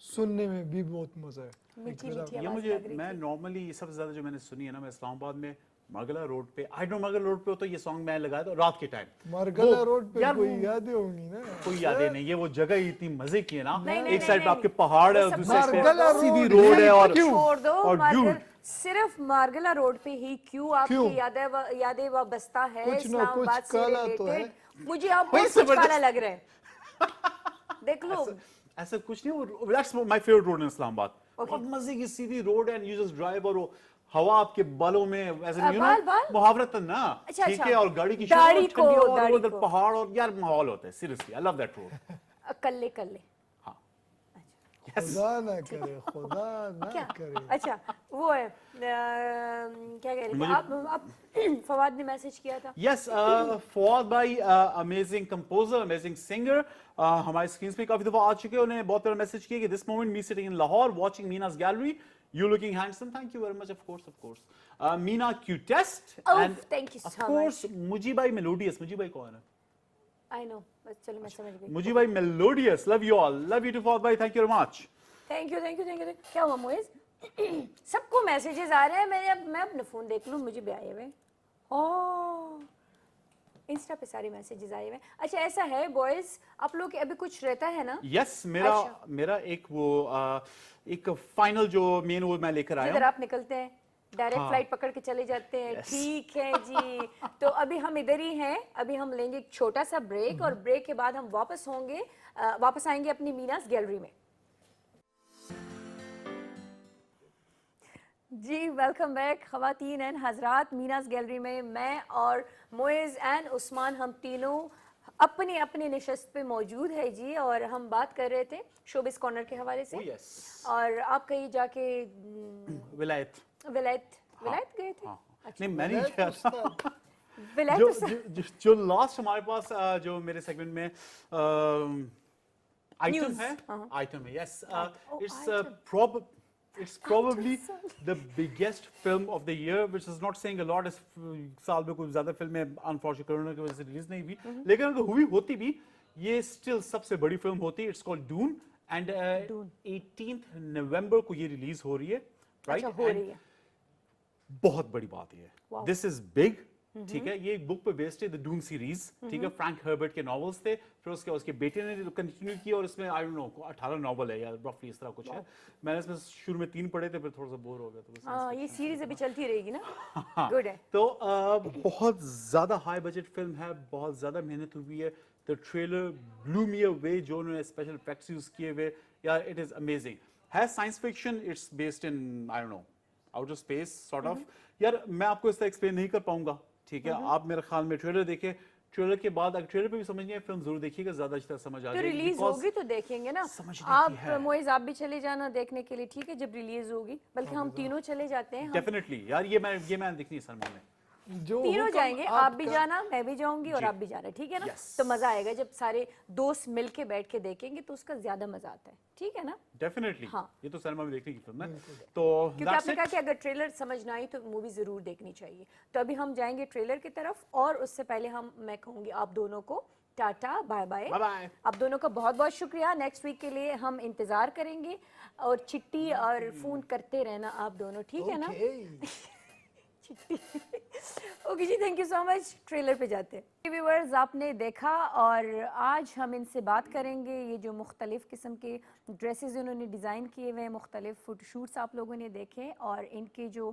सुनने में भी बहुत मजा है। मीठी मीठी ये आवाज मुझे, लग रही मैं थी। नॉर्मली सबसे ज्यादा जो मैंने सुनी है ना, मैं इस्लामाबाद में मार्गला रोड पे, आई डोंट मार्गला रोड पे हो, तो ये सॉन्ग मैं लगाया था रात के टाइम। मार्गला रोड पे यार कोई वो- यादें होंगी ना? कोई यादें नहीं, ये वो जगह ही इतनी मजे की है ना, नहीं, नहीं, एक साइड पे नहीं, आपके नहीं। पहाड़ है वो और सब दूसरे साइड मार्गला पे सीधी रोड रोड है, और छोड़ दो, और मार्गल, सिर्फ मार्गला रोड पे ही क्यों क्यों? आपकी यादें वाबस्ता है कुछ ना कुछ इस्लामाबाद से काला तो है। रिलेटेड। मुझे आप वही बहुत कुछ जबरदस्त। काला लग रहे हैं, देख लो। ऐसा कुछ नहीं, वो that's my favourite road in Islamabad. Okay. बहुत मजे की सीधी रोड है, यू जस्ट ड्राइव, और वो हवा आपके बालों में, एज इन यू बाल, नो, बाल? मुहावरतन ना, अच्छा, ठीक अच्छा। है, और गाड़ी की दाढ़ी शोर, ठंडी को, हवा, दाढ़ी और उधर को। पहाड़, और यार माहौल होता है, seriously I love that road. कल्ले कल्ले, हाँ, खुदा ना करे, खुदा ना क्या करे। अच्छा वो है क्या कह रहे थे आप फवाद ने मैसेज किया था Yes, फवाद भाई अमेजिंग कंपोजर, अमेजिंग सिंगर, हमारे स्क्रीन पे काफी दफा आ चुके हैं। उन्हें बहुत बड़ा मैसेज किया कि this moment me sitting in Lahore watching मीना's gallery, you looking handsome, thank you very much, of course. Meena cutest Oh, and thank you of so course मुजीबाई melodious, मुजीबाई कौन है? आई नो बस चलो मैं समझ गई मुजीबाई melodious, love you all, love you too Fawad भाई, thank you very much. Thank you क्या हुआ मोइज सबको मैसेजेस आ रहे हैं मैं अपना फोन देख लूं मुझे भी आए हुए ओह इंस्टा पे सारे मैसेजेस आए हुए अच्छा ऐसा है बॉयज आप लोग अभी कुछ रहता है ना Yes, मेरा एक वो एक फाइनल जो मेन वो मैं लेकर आया जिधर हूँ। आप निकलते हैं डायरेक्ट हाँ। फ्लाइट पकड़ के चले जाते हैं Yes. ठीक है जी तो अभी हम इधर ही हैं अभी हम लेंगे एक छोटा सा ब्रेक और ब्रेक के बाद हम वापस आएंगे अपनी मीनास गैलरी में जी वेलकम बैक ख़वातीन एंड हजरात मीनास गैलरी में मैं और मोइज़ एंड उस्मान हम तीनों अपनी अपनी नशस्त पे मौजूद है जी और हम बात कर रहे थे शोबिस कॉर्नर के हवाले से Oh, yes. और आप कहीं जाके विलायत। विलायत गए थे हाँ। नहीं मैं नहीं गया था। विलायत जो तो जो जो लास्ट हमारे पास जो मेरे सेगमेंट में आइटम News. है हाँ। आइटम है yes Oh, it's item. it's probably Item song. the biggest film of the year which is not saying a lot इस साल में कुछ ज्यादा फिल्में अनफॉर्चुनेटली कोरोना की वजह से रिलीज नहीं हुई लेकिन अगर हुई होती भी ये स्टिल सबसे बड़ी फिल्म होती it's called Dune and 18th नवंबर को ये रिलीज हो रही है राइट अच्छा हो रही है बहुत बड़ी बात ये Wow. दिस इज बिग ठीक है ये एक बुक पे बेस्ड है द डून सीरीज ठीक है फ्रैंक हर्बर्ट के नॉवेल्स थे फिर उसके बेटे ने कंटिन्यू किया और इसमें आई डोंट नो 18 नॉवल है या रफली इस तरह कुछ है मैंने इसमें शुरू में 3 पढ़े थे फिर थोड़ा सा बोर हो गया तो बस हाँ ये सीरीज अभी चलती रहेगी ना हाँ, गुड है तो बहुत ज्यादा हाई बजट फिल्म है बहुत ज्यादा मेहनत हुई है the trailer blue me away जो उन्होंने स्पेशल इफेक्ट्स यूज किए हुए यार इट इज अमेजिंग है science fiction it's based in I don't know outer space sort of यार मैं आपको इस तरह एक्सप्लेन नहीं कर पाऊंगा ठीक है आप मेरे ख्याल में ट्रेलर देखें ट्रेलर के बाद अगर ट्रेलर पे भी समझ नहीं है फिल्म जरूर देखिएगा ज्यादा अच्छी तरह समझ आ तो जाएगी रिलीज because होगी तो देखेंगे ना समझने की आप है। मोइज आप भी चले जाना देखने के लिए ठीक है जब रिलीज होगी बल्कि हम तीनों चले जाते हैं हम डेफिनेटली यार ये मैं देखनी है सर मैंने जो तीनों हुक्म जाएंगे आप भी आपका- जाना मैं भी जाऊंगी और जी। आप भी जाना ठीक है ना Yes. तो मजा आएगा जब सारे दोस्त मिलके बैठ के देखेंगे तो उसका ज्यादा मजा आता है ठीक है ना डेफिनेटली हाँ। ये तो सिनेमा में देखने की फिल्म है तो क्योंकि that's आपने it. कहा कि अगर ट्रेलर समझ ना आई तो मूवी जरूर देखनी चाहिए तो अभी हम जाएंगे ट्रेलर की तरफ और उससे पहले मैं कहूंगी आप दोनों को टाटा बाय बाय Bye bye. आप दोनों का बहुत बहुत शुक्रिया नेक्स्ट वीक के लिए हम इंतजार करेंगे और चिट्ठी और फोन करते रहना आप दोनों ठीक है ना Okay. ओके जी thank you so much trailer पे जाते हैं व्यूअर्स आपने देखा और आज हम इनसे बात करेंगे ये जो मुख्तलिफ़ किस्म के ड्रेसेस उन्होंने डिज़ाइन किए हुए हैं मुख्तलिफ़ फोटोशूट्स आप लोगों ने देखे और इनके जो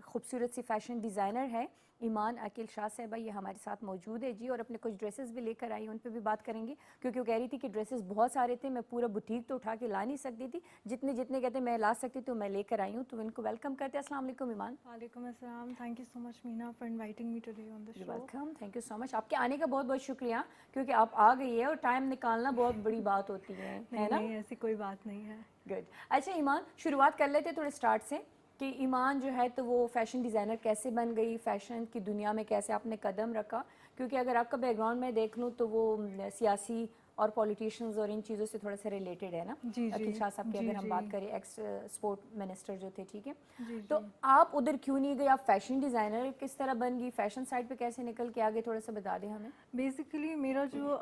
खूबसूरत सी फैशन डिज़ाइनर है ईमान अकील शाह साहबा ये हमारे साथ मौजूद है जी और अपने कुछ ड्रेसेस भी लेकर आई उन पे भी बात करेंगे क्योंकि वो कह रही थी कि ड्रेसेस बहुत सारे थे मैं पूरा बुटीक तो उठा के ला नहीं सकती थी जितने जितने कहते मैं ला सकती तो मैं लेकर आई हूँ तो इनको वेलकम करते हैं अस्सलाम वालेकुम ईमान वालेकुम अस्सलाम thank you so much Meena for inviting me today on the show welcome thank you so much आपके आने का बहुत बहुत शुक्रिया क्योंकि आप आ गई है और टाइम निकालना बहुत बड़ी बात होती है ना नहीं ऐसी कोई बात नहीं है गुड अच्छा ईमान शुरुआत कर लेते थोड़े स्टार्ट से कि ईमान जो है तो वो फैशन डिज़ाइनर कैसे बन गई फैशन की दुनिया में कैसे आपने कदम रखा क्योंकि अगर आपका बैकग्राउंड में देख लूँ तो वो सियासी और पॉलिटिशियंस और इन चीज़ों से थोड़ा सा रिलेटेड है ना जी, अकील शाह साहब की जी, अगर हम जी। बात करें एक्स स्पोर्ट मिनिस्टर जो थे ठीक है जी, तो आप उधर क्यों नहीं गए आप फैशन डिज़ाइनर किस तरह बन गई फैशन साइड पे कैसे निकल के आगे थोड़ा सा बता दें हमें बेसिकली मेरा जो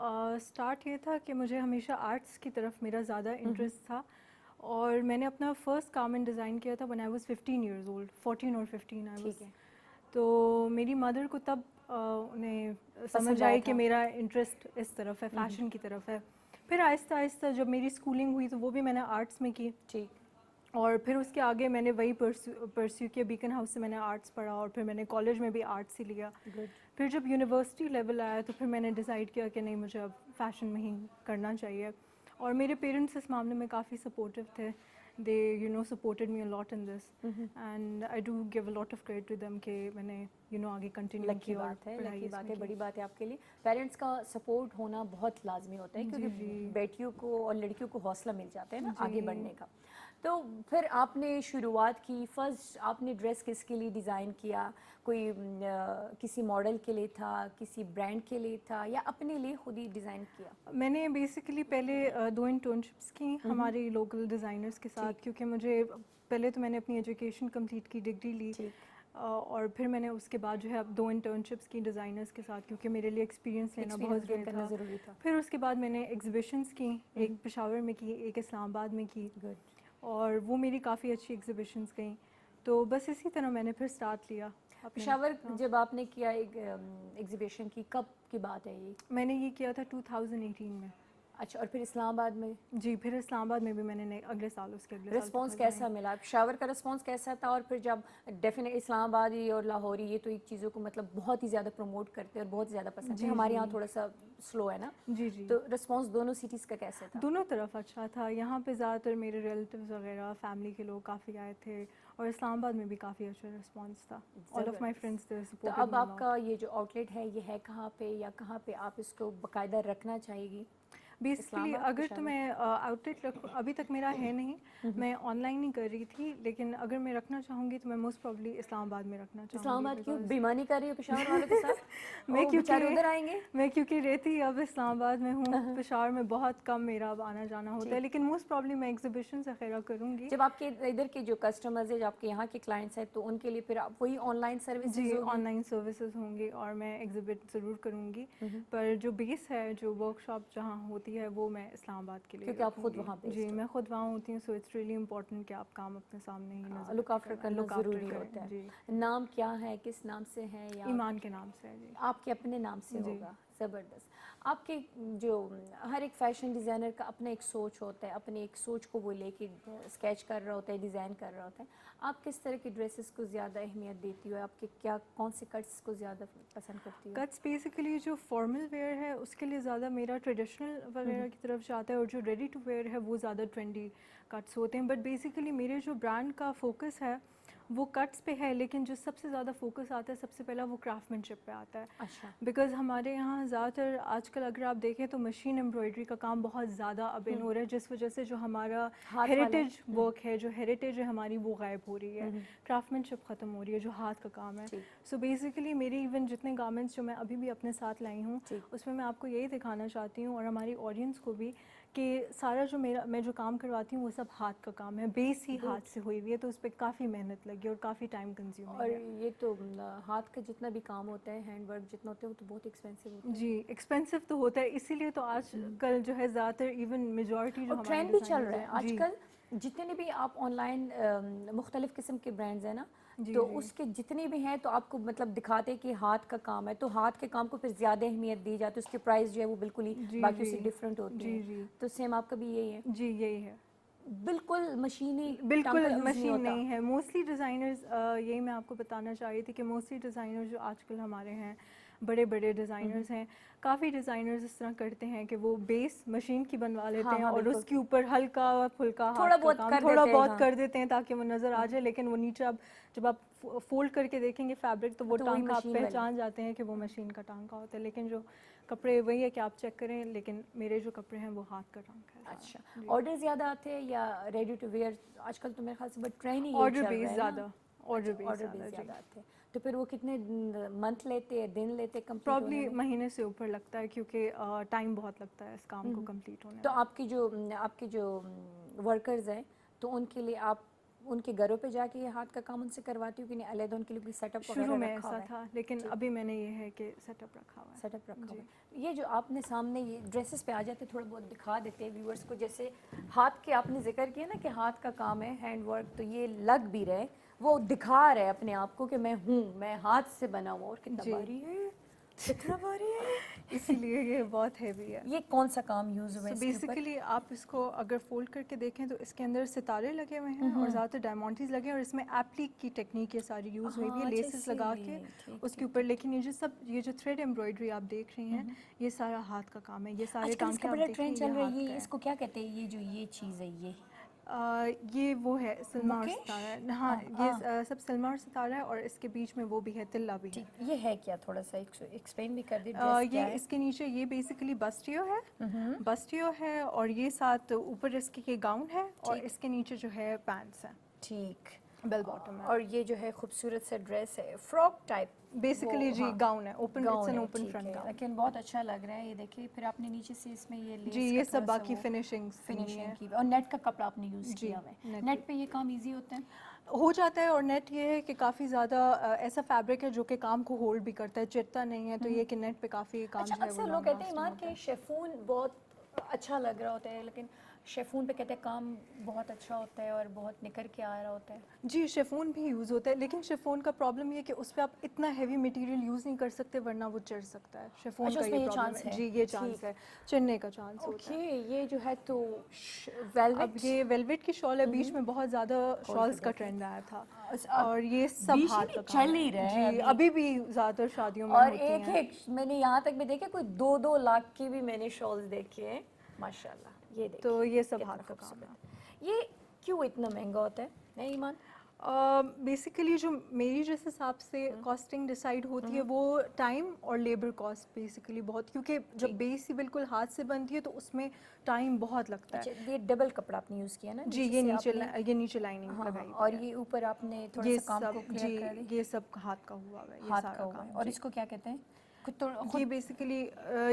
स्टार्ट ये था कि मुझे हमेशा आर्ट्स की तरफ मेरा ज़्यादा इंटरेस्ट था और मैंने अपना फर्स्ट गारमेंट डिज़ाइन किया था when I was 15 years old 14 और 15 आई ठीक है वाज तो मेरी मदर को तब उन्हें समझ आया आई था। कि मेरा इंटरेस्ट इस तरफ है फैशन की तरफ है फिर आहिस्ता आहिस्ता जब मेरी स्कूलिंग हुई तो वो भी मैंने आर्ट्स में की ठीक और फिर उसके आगे मैंने वही परस्यू किया बीकन हाउस से मैंने आर्ट्स पढ़ा और फिर मैंने कॉलेज में भी आर्ट्स ही लिया गुड फिर जब यूनिवर्सिटी लेवल आया तो फिर मैंने डिसाइड किया कि नहीं मुझे अब फैशन में ही करना चाहिए और मेरे पेरेंट्स इस मामले में काफ़ी सपोर्टिव थे they supported me a lot in this, and I do give a lot of credit to them कि मैंने आगे कंटिन्यू लकी किया और बात है, पढ़ाई लकी बात इसमें है, की। बड़ी बात है आपके लिए। पेरेंट्स का सपोर्ट होना बहुत लाजमी होता है क्योंकि बेटियों को और लड़कियों को हौसला मिल जाता है ना आगे बढ़ने का। तो फिर आपने शुरुआत की, फर्स्ट आपने ड्रेस किसके लिए डिज़ाइन किया? कोई किसी मॉडल के लिए था, किसी ब्रांड के लिए था, या अपने लिए खुद ही डिज़ाइन किया? मैंने बेसिकली पहले 2 इंटर्नशिप्स की हमारे लोकल डिज़ाइनर्स के साथ, क्योंकि मुझे पहले तो मैंने अपनी एजुकेशन कंप्लीट की, डिग्री ली, और फिर मैंने उसके बाद जो है अब 2 इंटर्नशिप्स की डिज़ाइनर्स के साथ, क्योंकि मेरे लिए एक्सपीरियंस लेना बहुत ज़रूरी था। फिर उसके बाद मैंने एग्जीबिशंस की, एक पेशावर में की, एक इस्लामाबाद में की, और वो मेरी काफ़ी अच्छी एग्जीबिशंस गई। तो बस इसी तरह मैंने फिर स्टार्ट लिया। पेशावर जब आपने किया एक एग्जीबिशन की, कब की बात है ये? मैंने ये किया था 2018 में। अच्छा, और फिर इस्लामाबाद में? जी, फिर इस्लामाबाद में भी मैंने अगले साल उसके अगले रिस्पांस कैसा मिला? पेशावर का रिस्पांस कैसा था? और फिर जब डेफिनेट इस्लामाबादी और लाहौरी, ये तो एक चीज़ों को मतलब बहुत ही ज़्यादा प्रमोट करते हैं और बहुत ज़्यादा पसंद है, हमारे यहाँ थोड़ा सा स्लो है ना। जी जी। तो रिस्पांस दोनों सिटीज़ का कैसे था? दोनों तरफ अच्छा था। यहाँ पे ज़्यादातर मेरे रिलेटिव्स वगैरह, फैमिली के लोग काफ़ी आए थे, और इस्लामाबाद में भी काफ़ी अच्छा रिस्पांस था। All of my friends they तो सपोर्टेड अब आपका ये जो आउटलेट है, ये है कहाँ पे, या कहाँ पे आप इसको बाकायदा रखना चाहेगी? बेसिकली अगर तो मैं आउटलेट रखूँ, अभी तक मेरा है नहीं, मैं ऑनलाइन ही कर रही थी, लेकिन अगर मैं रखना चाहूँगी तो मैं मोस्ट प्रॉब्ली इस्लामाबाद में रखना चाहूँगी। इस्लामाबाद क्यों बेईमानी कर रही हो पेशावर वालों के साथ? मैं क्योंकि उधर आएंगे। मैं क्योंकि रहती अब इस्लामाबाद में हूँ, पेशावर में बहुत कम मेरा अब आना जाना होता है, लेकिन मोस्ट प्रॉब्ली मैं एग्जीबिशन वगैरह करूँगी। जब आपके इधर के जो कस्टमर्स है, जो आपके यहाँ के क्लाइंट्स हैं, तो उनके लिए फिर आप वही ऑनलाइन सर्विस? जी, ऑनलाइन सर्विसेज होंगी और मैं एग्जिबिट ज़रूर करूँगी, पर जो बेस है, जो वर्कशॉप जहाँ होती है, वो मैं इस्लामाबाद के लिए, क्योंकि आप खुद वहाँ पे? जी, मैं खुद वहाँ होती हूँ, सो इट्स रियली इंपॉर्टेंट कि आप काम अपने सामने ही नजर लुक आफ्टर करना ज़रूरी होता है। जी। नाम क्या है, किस नाम से है? या ईमान के नाम से है जी। आपके अपने नाम से होगा? ज़बरदस्त। आपके जो हर एक फैशन डिज़ाइनर का अपना एक सोच होता है, अपनी एक सोच को वो लेके स्केच कर रहा होता है, डिज़ाइन कर रहा होता है। आप किस तरह की ड्रेसेस को ज़्यादा अहमियत देती हो? आपके क्या कौन से कट्स को ज़्यादा पसंद करती हो? कट्स बेसिकली जो फॉर्मल वेयर है उसके लिए ज़्यादा मेरा ट्रेडिशनल वगैरह की तरफ जाता है, और जो रेडी टू वेयर है वो ज़्यादा ट्रेंडी कट्स होते हैं। बट बेसिकली मेरे जो ब्रांड का फोकस है वो कट्स पे है, लेकिन जो सबसे ज़्यादा फोकस आता है सबसे पहला वो क्राफ्टमैनशिप पे आता है। अच्छा। बिकॉज़ हमारे यहाँ ज़्यादातर आजकल अगर आप देखें तो मशीन एम्ब्रॉयडरी का काम बहुत ज़्यादा अब इन हो रहा है, जिस वजह से जो हमारा हेरिटेज वर्क है, जो हेरिटेज है हमारी, वो गायब हो रही है, क्राफ्टमैनशिप ख़त्म हो रही है, जो हाथ का काम है। सो बेसिकली मेरी इवन जितने गारमेंट्स जो मैं अभी भी अपने साथ लाई हूँ, उसमें मैं आपको यही दिखाना चाहती हूँ और हमारी ऑडियंस को भी, कि सारा जो मैं जो काम करवाती हूँ वो सब हाथ का काम है, बेस ही हाथ से हुई हुई है, तो उस पर काफ़ी मेहनत लगी और काफ़ी टाइम कंज्यूमिंग और है। ये तो हाथ का जितना भी काम होता है, हैंड वर्क जितना होता है, वो तो बहुत एक्सपेंसिव होता है। जी, एक्सपेंसिव तो होता है, इसीलिए तो आज कल जो है ज़्यादातर इवन मेजॉरिटी जो और हमारे ट्रेंड भी चल रहा है designers हैं, आजकल। जितने भी आप ऑनलाइन मुख्तलिफ किस्म के ब्रांड्स हैं ना, तो उसके जितने भी हैं, तो आपको मतलब दिखाते हैं कि हाथ का काम है, तो हाथ के काम को फिर ज़्यादा अहमियत दी जाती है, उसकी प्राइस जो है वो बिल्कुल ही बाकी से डिफरेंट होती है। तो सेम आपका भी यही है? जी यही है, बिल्कुल मशीनी, बिल्कुल मशीन नहीं है। मोस्टली डिज़ाइनर्स, यही मैं आपको बताना चाह रही थी कि मोस्टली डिज़ाइनर जो आजकल हमारे हैं, बड़े बड़े डिज़ाइनर्स हैं, काफ़ी डिज़ाइनर्स इस तरह करते हैं कि वो बेस मशीन की बनवा लेते हैं और उसके ऊपर हल्का फुल्का थोड़ा हाथ का काम थोड़ा बहुत कर देते हैं ताकि वो नज़र आ जाए, लेकिन वो नीचे अब जब आप फोल्ड करके देखेंगे फैब्रिक, तो वो टांका आप पहचान जाते हैं कि वो मशीन का टांका होता है, लेकिन जो कपड़े वही है कि आप चेक करें, लेकिन मेरे जो कपड़े हैं वो हाथ का टांका है। अच्छा, ऑर्डर ज़्यादा आते हैं या रेडी टू वेयर? आजकल तो मेरे ख्याल से but trend he order base ज़्यादा, ऑर्डर बेस ज़्यादा आते हैं। तो फिर वो कितने मंथ लेते हैं, दिन लेते हैं कंप्लीट? प्रॉब्ली महीने से ऊपर लगता है, क्योंकि टाइम बहुत लगता है इस काम को कंप्लीट होने में। तो आपके जो वर्कर्स हैं, तो उनके लिए आप उनके घरों पे जाके ये हाथ का काम उनसे करवाती हूँ कि नहीं, अलग उनके लिए सेटअप वगैरह शुरू में रखा ऐसा हुआ है? था, लेकिन अभी मैंने ये है कि सेटअप रखा हुआ है। सेटअप रखा हुआ है। ये जो आपने सामने ये ड्रेसेस पे आ जाते, थोड़ा बहुत दिखा देते हैं व्यूअर्स को, जैसे हाथ के आपने जिक्र किया ना कि हाथ का काम है, हैंड वर्क, तो ये लग भी रहे, वो दिखा रहे अपने आप को कि मैं हाथ से बना हुआ। और कितना भारी है, कितना भारी है, इसीलिए ये बहुत हैवी है। ये कौन सा काम यूज़ हुआ है इसके ऊपर? बेसिकली आप इसको अगर फोल्ड करके देखें तो इसके अंदर सितारे लगे हुए हैं और ज़्यादातर डायमंड्स लगे हैं, और इसमें एप्लिक की टेक्निक ये सारी यूज़ हुई हुई है, लेसेस लगा के उसके ऊपर। लेकिन ये जो थ्रेड एम्ब्रॉयडरी आप देख रही हैं, ये सारा हाथ का काम है, ये सारे आजकल टांके इसका आप बड़ा देख ट्रेंड रही हैं, चल रहा है, हाथ ये का है। इसको क्या कहते हैं, ये चीज़ है ये? یہ وہ ہے سلما اور مکیش؟ ستارہ. ہاں یہ سب سلما اور ستارہ ہے اور اس کے بیچ میں وہ بھی ہے تلا بھی ہے. یہ ہے کیا تھوڑا سا ایکسپلین بھی کر دی ڈریس کیا یہ ہے؟ اس کے نیچے یہ بیسیکلی بسٹیو ہے. بسٹیو ہے اور یہ ساتھ اوپر اس کے گاؤن ہے اور اس کے نیچے جو ہے پینٹس ہیں. ٹھیک. بیل باٹم ہے. اور یہ جو ہے خوبصورت سا ڈریس ہے فراک ٹائپ بیسیکلی جی گاؤن ہے. اوپن اٹس این اوپن ٹھیک فرنٹ ہے گاؤن. لیکن بہت اچھا لگ رہا ہے. یہ دیکھیے پھر آپ نے نیچے سے اس میں یہ لیس جی یہ سب باقی فنیشنگ کی اور نیٹ کا کپڑا آپ نے یوز کیا ہوا ہے. نیٹ پہ یہ کام ایزی ہوتا ہے؟ ہو جاتا ہے. اور نیٹ یہ ہے کہ کافی زیادہ ایسا فیبرک ہے جو کہ کام کو ہولڈ بھی کرتا ہے, چرتا نہیں ہے, تو یہ کہ نیٹ پہ کافی کام جو ہے اکثر وہ لوگ کہتے ہیں ایمان کہ شیفون بہت اچھا لگ رہا ہوتا ہے, لیکن شیفون پہ کہتے ہیں کام بہت اچھا ہوتا ہے اور بہت نکھر کے آ رہا ہوتا ہے. جی شیفون بھی یوز ہوتا ہے, لیکن شیفون کا پرابلم یہ ہے کہ اس پہ آپ اتنا ہیوی مٹیریل یوز نہیں کر سکتے ورنہ وہ چڑھ سکتا ہے. شیفون کا یہ پرابلم ہے. جی یہ چانس ہے, چڑھنے کا چانس ہوتا ہے. یہ جو ہے تو اب یہ ویلویٹ کی شال ہے. بیچ میں بہت زیادہ شالز کا ٹرینڈ آیا تھا اور یہ سب ہاتھ کا چل ہی رہا ہے جی ابھی بھی زیادہ تر شادیوں میں اور ہوتی ہیں. ایک میں نے یہاں تک بھی دیکھے کوئی 2-2 لاکھ کی بھی میں نے شالز دیکھے ہیں ماشاءاللہ. یہ دیکھیں تو یہ سب ہاتھ کا کام ہے. یہ کیوں اتنا مہنگا ہوتا ہے نہیں ایمان؟ بیسیکلی جو میری جس حساب سے کاسٹنگ ڈیسائیڈ ہوتی ہے وہ ٹائم اور لیبر کاسٹ بیسیکلی بہت, کیونکہ جب بیس ہی بالکل ہاتھ سے بنتی ہے تو اس میں ٹائم بہت لگتا ہے. یہ ڈبل کپڑا آپ نے یوز کیا نا؟ جی یہ نیچے لائننگ لگائی اور یہ اوپر آپ نے تھوڑا سا کام کو کلیئر کر جی یہ سب ہاتھ کا ہوا ہوا ہے. ہاتھ کا ہوا ہے. اور اس کو کیا کہتے ہیں؟ یہ بیسیکلی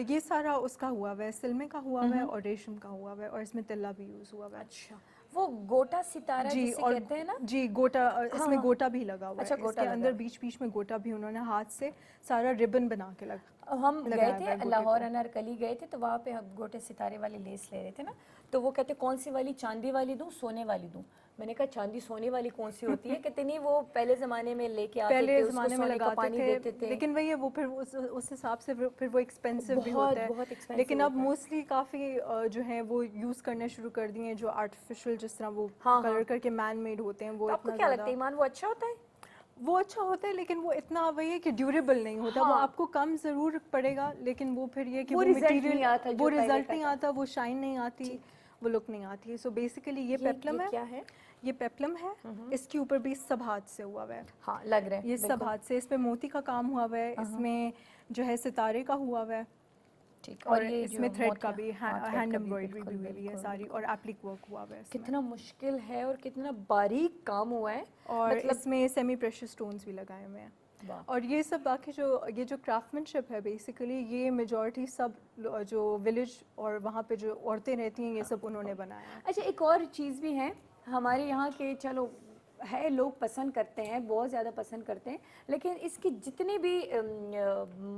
یہ سارا اس کا ہوا ہوا ہے, سلمے کا ہوا ہوا ہے اور ریشم کا ہوا ہوا ہے اور اس میں تلا بھی یوز ہوا ہوا ہے. اچھا وہ گوٹا ستارہ جی جسے اور کہتے ہیں نا؟ جی گوٹا اس میں گوٹا بھی لگا ہوا ہے. اس کے اندر بیچ میں گوٹا بھی انہوں نے ہاتھ سے سارا ربن بنا کے ہم گئے تھے لاہور انارکلی گئے تھے تو وہاں پہ ہم گوٹے ستارے والی لیس لے رہے تھے نا, تو وہ کہتے کون سی والی, چاندی والی دوں سونے والی دوں؟ میں نے کہا چاندی سونے والی کون سی ہوتی ہے؟ کہتے نہیں وہ پہلے زمانے میں لے کے آتے تھے, اس کو سونے کا پانی دیتے تھے. لیکن وہی ہے وہ پھر اس حساب سے پھر وہ ایکسپینسو بھی ہوتا ہے. لیکن اب موسٹلی کافی جو ہیں وہ یوز کرنا شروع کر دیے ہیں جو آرٹیفیشل جس طرح وہ کلر کر کے مین میڈ ہوتے ہیں. وہ آپ کو کیا لگتا ہے ایمان وہ اچھا ہوتا ہے؟ وہ اچھا ہوتا ہے لیکن وہ اتنا وہی ہے کہ ڈیوریبل نہیں ہوتا. وہ آپ کو کم ضرور پڑے گا لیکن وہ پھر یہ کہ وہ مٹیریل وہ رزلٹ نہیں آتا, وہ شائن نہیں آتی, وہ لک نہیں آتی. سو بیسیکلی یہ پیپلم ہے. کیا ہے یہ پیپلم ہے. اس کے اوپر بھی سب ہاتھ سے ہوا ہوا ہے. ہاں لگ رہا ہے یہ سب ہاتھ سے. اس پہ موتی کا کام ہوا ہوا ہے, اس میں جو ہے ستارے کا ہوا ہوا ہے اور اس میں تھریڈ کا بھی ہینڈ ایمبرائڈری بھی ہوئی ہے ساری اور ایپلک ورک ہوا ہوا ہے. کتنا مشکل ہے اور کتنا باریک کام ہوا ہے. اور اس میں سیمی پریشیس سٹونز بھی لگائے ہوئے ہیں. اور یہ سب باقی یہ جو کرافٹ شپ ہے بیسیکلی یہ میجورٹی سب جو ولیج اور وہاں پہ جو عورتیں رہتی ہیں یہ سب انہوں نے بنایا ہے. اچھا ایک اور چیز بھی ہے ہمارے یہاں کے, چلو ہے لوگ پسند کرتے ہیں, بہت زیادہ پسند کرتے ہیں, لیکن اس کی جتنی بھی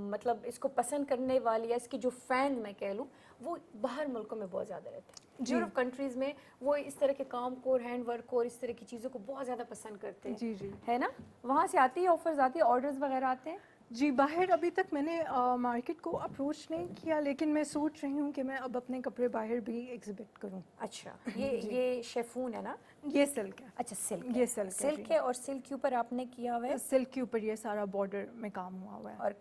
مطلب اس کو پسند کرنے والی یا اس کی جو فین میں کہہ لوں وہ باہر ملکوں میں بہت زیادہ رہتے ہیں. یورپ کنٹریز میں وہ اس طرح کے کام کو, ہینڈ ورک اور اس طرح کی چیزوں کو بہت زیادہ پسند کرتے ہیں. جی جی ہے نا؟ وہاں سے آتی ہے آفرز آتی ہے, آرڈرز وغیرہ آتے ہیں؟ جی باہر ابھی تک میں نے مارکیٹ کو اپروچ نہیں کیا لیکن میں سوچ رہی ہوں کہ میں اب اپنے کپڑے باہر بھی ایگزیبٹ کروں. اچھا یہ شیفون ہے نا؟ یہ سلک ہے. اچھا سلک, یہ سلک ہے. اور سلک کے اوپر آپ نے کیا ہوا ہے؟ سلک کے اوپر یہ سارا بارڈر میں کام ہوا ہوا ہے اور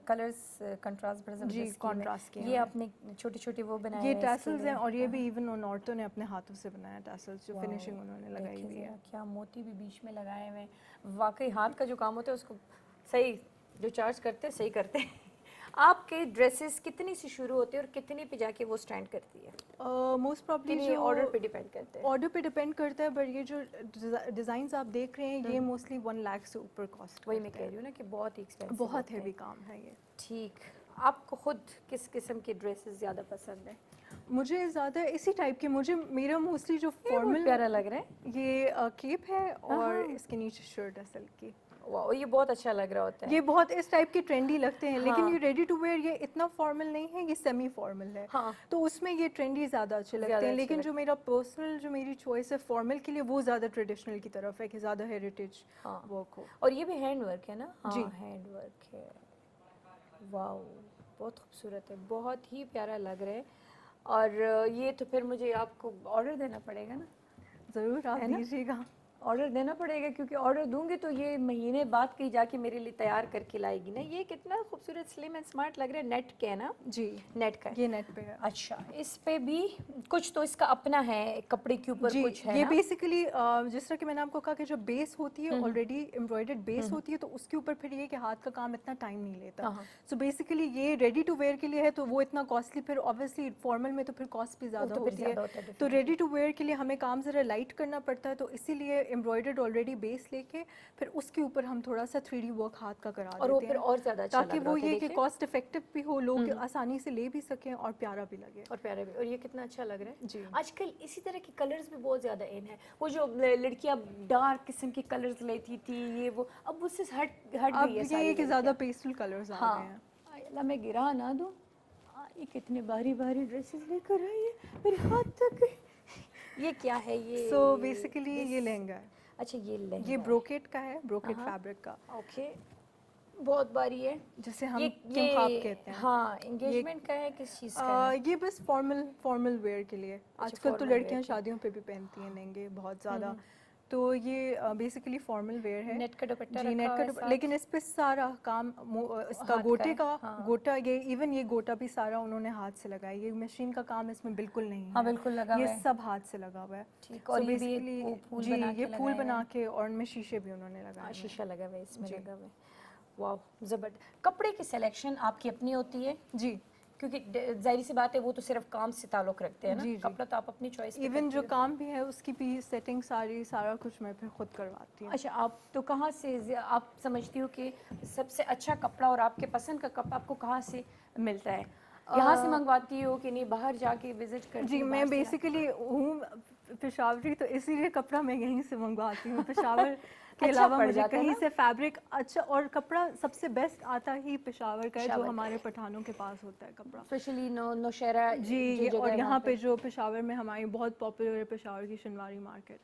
کلرز کنٹراسٹ پر جی کانٹراسٹ کے. یہ آپ نے چھوٹے چھوٹے وہ بنائے یہ ٹیسلز ہیں اور یہ بھی ایون ان عورتوں نے اپنے ہاتھوں سے بنایا ٹیسلز جو فنیشنگ انہوں نے لگائی ہوئی ہے. کیا موتی بھی بیچ میں لگائے ہوئے ہیں. واقعی ہاتھ کا جو کام ہوتا ہے اس کو صحیح جو چارج کرتے ہیں صحیح کرتے ہیں. آپ کے ڈریسز کتنی سے شروع ہوتے ہیں اور کتنی پہ جا کے وہ سٹینڈ کرتی ہے؟ موسٹ پرابلی جو آرڈر پہ ڈیپینڈ کرتے ہیں. آرڈر پہ ڈیپینڈ کرتا ہے, بٹ یہ جو ڈیزائنز آپ دیکھ رہے ہیں یہ موسٹلی 1 لاکھ سے اوپر کاسٹ. وہی میں کہہ رہی ہوں نا کہ بہت ہی ایکسپینسو, بہت ہیوی کام ہے یہ. ٹھیک. آپ کو خود کس قسم کے ڈریسز زیادہ پسند ہیں؟ مجھے زیادہ اسی ٹائپ کے, میرا موسٹلی جو فارمل پیارا لگ رہا ہے یہ کیپ ہے اور اس کے نیچے شرٹ ہے سلک کی. واو یہ بہت اچھا لگ رہا ہوتا ہے. یہ بہت اس ٹائپ کے ٹرینڈی لگتے ہیں لیکن یہ ریڈی ٹو ویئر یہ اتنا فارمل نہیں ہے, یہ سیمی فارمل ہے. تو اس میں یہ ٹرینڈی زیادہ اچھے لگتے ہیں. لیکن جو میرا پرسنل جو میری چوائس ہے فارمل کے لیے وہ زیادہ ٹریڈیشنل کی طرف ہے کہ زیادہ ہیریٹیج ورک ہو. اور یہ بھی ہینڈ ورک ہے نا؟ جی ہینڈ ورک ہے. واو بہت خوبصورت ہے, بہت ہی پیارا لگ رہا ہے. اور یہ تو پھر مجھے آپ کو آرڈر دینا پڑے گا نا؟ ضرور آپ دیجیے گا. ऑर्डर देना पड़ेगा, क्योंकि ऑर्डर दूंगी तो ये महीने बाद कहीं जाके मेरे लिए तैयार करके लाएगी ना। ये कितना खूबसूरत स्लिम एंड स्मार्ट लग रहा है। नेट के है ना? जी, नेट का है। ये नेट पे है। अच्छा, इस पे भी कुछ तो इसका अपना है, कपड़े के ऊपर जी, कुछ है ये ना? बेसिकली जिस तरह कि मैंने आपको कहा कि जो बेस होती है ऑलरेडी एम्ब्रॉयडर्ड बेस होती है, तो उसके ऊपर फिर ये कि हाथ का काम इतना टाइम नहीं लेता। सो बेसिकली ये रेडी टू वेयर के लिए है, तो वो इतना कॉस्टली, फिर ऑब्वियसली फॉर्मल में तो फिर कॉस्ट भी ज़्यादा तो फिर होती ज़्यादा होता है। है तो रेडी टू वेयर के लिए हमें काम ज़रा लाइट करना पड़ता है, तो इसीलिए एम्ब्रॉयडर्ड ऑलरेडी बेस लेके फिर उसके ऊपर हम थोड़ा सा 3D वर्क हाथ का करा और वो देते फिर हैं, और ज़्यादा अच्छा ताकि लग रहा वो होता है, ये कि देखिए। कॉस्ट इफेक्टिव भी हो, लोग आसानी से ले भी सकें और प्यारा भी लगे। और प्यारा भी। और ये कितना अच्छा लग रहा है जी। आजकल इसी तरह के कलर्स भी बहुत ज़्यादा इन है। वो जो लड़कियां डार्क किस्म के कलर्स लेती थी, ये वो अब उससे हट अब गई है ये सारी है कि ज़्यादा लड़कियां। पेस्टल कलर्स आ हाँ, गए हैं। आय अल्लाह मैं गिरा ना दूँ। ये कितने भारी भारी ड्रेसेस लेकर आई है मेरे हाथ तक। ये क्या है ये? सो बेसिकली ये लहंगा है। अच्छा, ये लहंगा ये है। ब्रोकेट का है, ब्रोकेट फैब्रिक का, ओके, बहुत भारी है। जिसे हम ये किम्खाब कहते हैं। हाँ, एंगेजमेंट का है, किस चीज़ का है? ये बस फॉर्मल वेयर के लिए। आजकल तो formal wear लड़कियां के। शादियों पे भी पहनती हैं लहंगे बहुत ज़्यादा। तो ये बेसिकली फॉर्मल वेयर है। नेट का दुपट्टा जी, रखा नेट हुआ का है दुपट्टा, साथ। लेकिन इस पे सारा काम इसका हाथ का गोटे है, का हाँ। गोटा, ये इवन ये गोटा भी सारा उन्होंने हाथ से लगाया। ये मशीन का काम इसमें बिल्कुल नहीं है। हाँ, बिल्कुल लगा हुआ ये है। सब हाथ से लगा हुआ है। ठीक, और So ये भी एक basically, वो फूल जी, बना के ये फूल लगाया बना है। के, और इनमें शीशे भी उन्होंने लगाए हाँ, हुए हैं। शीशा लगा हुआ है, इसमें जी। लगा हुआ है। वाह, जबरदस्त। कपड़े की सिलेक्शन आपकी अपनी होती है? जी, क्योंकि जाहिर सी बात है, वो तो सिर्फ काम से ताल्लुक रखते हैं ना। जी, जी। कपड़ा तो आप अपनी चॉइस पे इवन करती जो हो। काम भी है उसकी भी सेटिंग सारा कुछ मैं फिर खुद करवाती हूँ। अच्छा, आप तो कहाँ से आप समझती हो कि सबसे अच्छा कपड़ा और आपके पसंद का कपड़ा आपको कहाँ से मिलता है? यहाँ से मंगवाती हो कि नहीं बाहर जाके विजिट करती जी, हो? मैं बेसिकली हूँ पेशावरी, तो इसीलिए कपड़ा मैं यहीं से मंगवाती हूँ। पेशावर के अच्छा अलावा पड़ मुझे जाता है कहीं ना? से फैब्रिक अच्छा, और कपड़ा सबसे बेस्ट आता ही पेशावर का है, जो पेशावर का हमारे पठानों के पास होता है कपड़ा। स्पेशली नौशहरा जी, जो ये जगह और है यहाँ वहाँ पे जो पेशावर में हमारी बहुत पॉपुलर है, पेशावर की शनवारी मार्केट,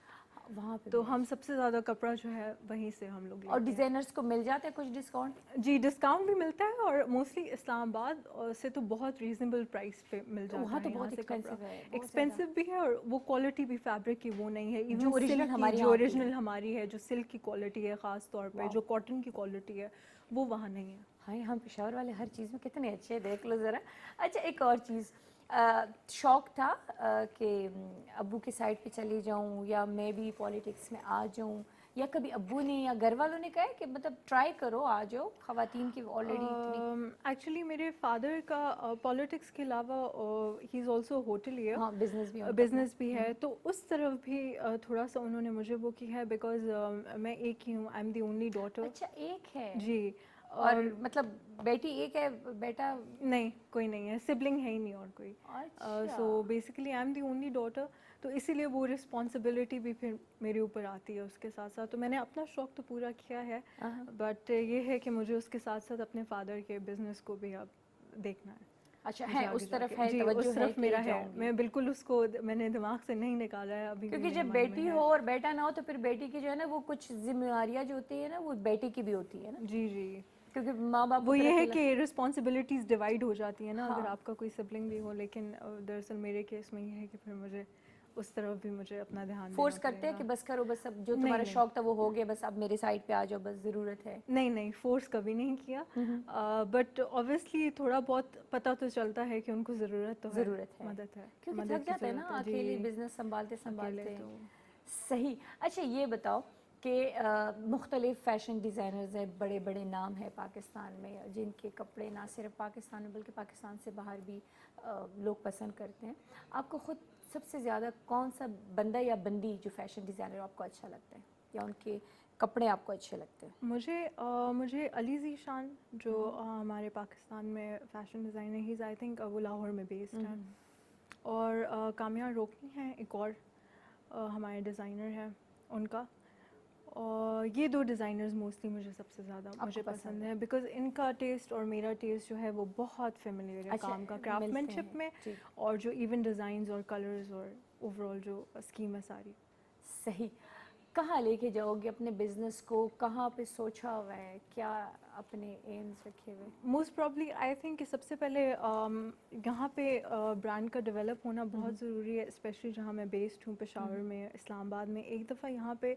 वहाँ पे तो हम सबसे ज़्यादा कपड़ा जो है वहीं से हम लोग और लेते हैं। डिजाइनर्स को मिल जाता है कुछ डिस्काउंट? जी, डिस्काउंट भी मिलता है, और मोस्टली इस्लामाबाद से तो बहुत रीजनेबल प्राइस पे मिल जाता वहाँ है तो यहाँ बहुत से expensive कपड़ा। है, बहुत एक्सपेंसिव भी है, और वो क्वालिटी भी फैब्रिक की वो नहीं है। जो इवन original सिल्क हमारे की, जो यहाँ होती है। ओरिजिनल हमारी है, जो सिल्क की क्वालिटी है ख़ास तौर पे, जो कॉटन की क्वालिटी है, वो वहाँ नहीं है। हाँ, हम पेशावर वाले हर चीज़ में कितने अच्छे हैं, देख लो ज़रा। अच्छा, एक और चीज़, शौक था कि अब्बू की साइड पे चली जाऊँ या मैं भी पॉलिटिक्स में आ जाऊँ, या कभी अब्बू ने या घर वालों ने कहा है कि मतलब ट्राई करो, आ जाओ, ख़वातीन की ऑलरेडी इतनी। एक्चुअली मेरे फादर का पॉलिटिक्स के अलावा ही इज़ ऑल्सो होटलियर, हाँ, बिजनेस भी उनका बिजनेस भी है, तो उस तरफ भी थोड़ा सा उन्होंने मुझे वो किया है, बिकॉज मैं एक ही हूँ, I am the only daughter. अच्छा, एक है? जी, और मतलब बेटी एक है, बेटा? नहीं, कोई नहीं है, सिबलिंग है ही नहीं और कोई। अच्छा। So basically I am the only daughter, तो इसीलिए वो रिस्पॉन्सिबिलिटी भी फिर मेरे ऊपर आती है उसके साथ साथ। तो मैंने अपना शौक तो पूरा किया है, बट ये है कि मुझे उसके साथ साथ अपने फादर के बिजनेस को भी अब देखना है। अच्छा, मुझे है आगे उस तरफ जाके- है, जी, तवज्जो उस है तरफ कि मेरा है, जाऊंगी। मैं बिल्कुल उसको मैंने दिमाग से नहीं निकाला है अभी भी क्योंकि मेरे जब मन बेटी में हो है। और बेटा ना हो तो फिर बेटी की जो है ना वो कुछ जिम्मेवारियां जो होती है ना वो बेटे की भी होती है ना, जी, जी, क्योंकि माँ बाप वो को ये फिर है अकेला- कि रिस्पॉन्सिबिलिटीज़ डिवाइड हो जाती है ना, अगर हाँ। आपका कोई सिबलिंग भी हो, लेकिन दरअसल मेरे केस में ये है कि फिर मुझे उस तरफ भी मुझे अपना ध्यान फोर्स देना करते हैं कि पड़ेगा। बस करो, बस अब जो नहीं, तुम्हारा नहीं। शौक था वो हो गया, बस अब मेरे साइड पे आ जाओ, बस ज़रूरत है। नहीं, नहीं, फोर्स कभी नहीं किया, बट ऑब्वियसली थोड़ा बहुत पता तो चलता है कि उनको ज़रूरत तो ज़रूरत है, मदद है, क्योंकि मदद थक की जाते हैं ना ज़रूरत है। अकेले जी, बिजनेस संभालते अकेले संभालते। तो सही। अच्छा, ये बताओ कि मुख्तलिफ फ़ैशन डिज़ाइनर्स हैं, बड़े बड़े नाम हैं पाकिस्तान में, जिनके कपड़े ना सिर्फ पाकिस्तान में बल्कि पाकिस्तान से बाहर भी लोग पसंद करते हैं। आपको ख़ुद सबसे ज़्यादा कौन सा बंदा या बंदी जो फ़ैशन डिज़ाइनर आपको अच्छा लगता है, या उनके कपड़े आपको अच्छे लगते हैं? मुझे अली ज़ीशान जो हमारे पाकिस्तान में fashion designer, he I think वो लाहौर में बेस्ड हैं, और कामयान रोकनी है एक और हमारे डिज़ाइनर हैं उनका, और ये दो डिज़ाइनर्स मोस्टली मुझे सबसे ज़्यादा मुझे पसंद है, बिकॉज इनका टेस्ट और मेरा टेस्ट जो है वो बहुत फेमिलियर है अच्छा, काम का, मिलते क्राफ्टमैनशिप हैं, में, जी। और जो इवन डिज़ाइंस और कलर्स और ओवरऑल जो स्कीम है सारी। सही। कहाँ लेके जाओगे अपने बिजनेस को, कहाँ पे सोचा हुआ है, क्या अपने एम्स रखे हुए? मोस्ट प्रॉब्ली आई थिंक कि सबसे पहले यहाँ पे ब्रांड का डेवलप होना बहुत ज़रूरी है, स्पेशली जहाँ मैं बेस्ड हूँ पेशावर में, इस्लामाबाद में। एक दफ़ा यहाँ पे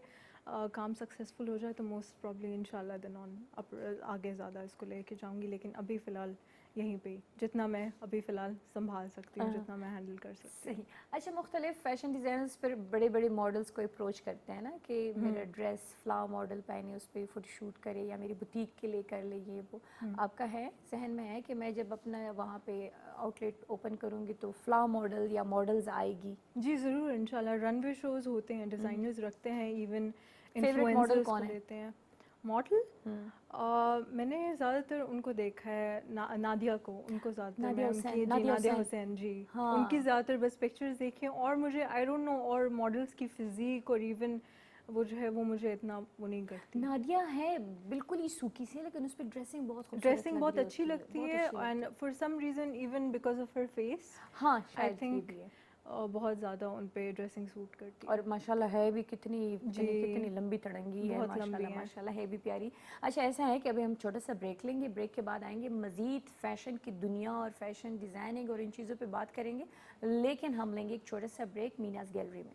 काम सक्सेसफुल हो जाए तो मोस्ट प्रॉब्ली इंशाल्लाह देन ऑन आगे ज़्यादा इसको लेके जाऊंगी, लेकिन अभी फ़िलहाल यहीं पे जितना मैं अभी फ़िलहाल संभाल सकती हूँ, जितना मैं हैंडल कर सकती हूँ। सही। अच्छा, मुख्तलिफ फैशन डिज़ाइनर्स पर बड़े बड़े मॉडल्स को अप्रोच करते हैं ना कि मेरा ड्रेस फ्लावर मॉडल पहने, उस पर फोटो शूट करे या मेरी बुटीक के लिए कर ले ये वो। आपका है जहन में है कि मैं जब अपना वहाँ पे आउटलेट ओपन करूँगी तो फ्लावर मॉडल या मॉडल्स आएगी? जी ज़रूर, इंशाल्लाह। रनवे शोज़ होते हैं, डिज़ाइनर्स रखते हैं, इवन फेवरेट मॉडल इन्फ्लुएंसर्स कौन को है? लेते हैं। मॉडल मैंने ज़्यादातर उनको देखा है नादिया को, उनको ज़्यादातर नादिया मैं हुसैन, उनकी जी नादिया नादिया हुसैन। हुसैन जी, हाँ। उनकी ज़्यादातर बस पिक्चर्स देखी हैं, और मुझे आई डोंट नो, और मॉडल्स की फिज़ीक और इवन वो जो है वो मुझे इतना वो नहीं करती। नादिया है बिल्कुल ही सूखी सी, लेकिन उस पर ड्रेसिंग बहुत खूबसूरत ड्रेसिंग लग बहुत रही अच्छी होती लगती बहुत है, अच्छी लगती and for some reason even because of her face हाँ, आई शायद ये थिंक भी है। बहुत ज़्यादा उन पे ड्रेसिंग सूट करती है। और माशाल्लाह है भी कितनी जी, कितनी लंबी तड़ंगी है, बहुत लंबी माशाल्लाह है। माशाल्लाह है भी प्यारी। अच्छा, ऐसा है कि अभी हम छोटा सा ब्रेक लेंगे, ब्रेक के बाद आएंगे मज़ीद फ़ैशन की दुनिया और फ़ैशन डिज़ाइनिंग और इन चीज़ों पे बात करेंगे, लेकिन हम लेंगे एक छोटा सा ब्रेक मीनाज़ गैलरी में।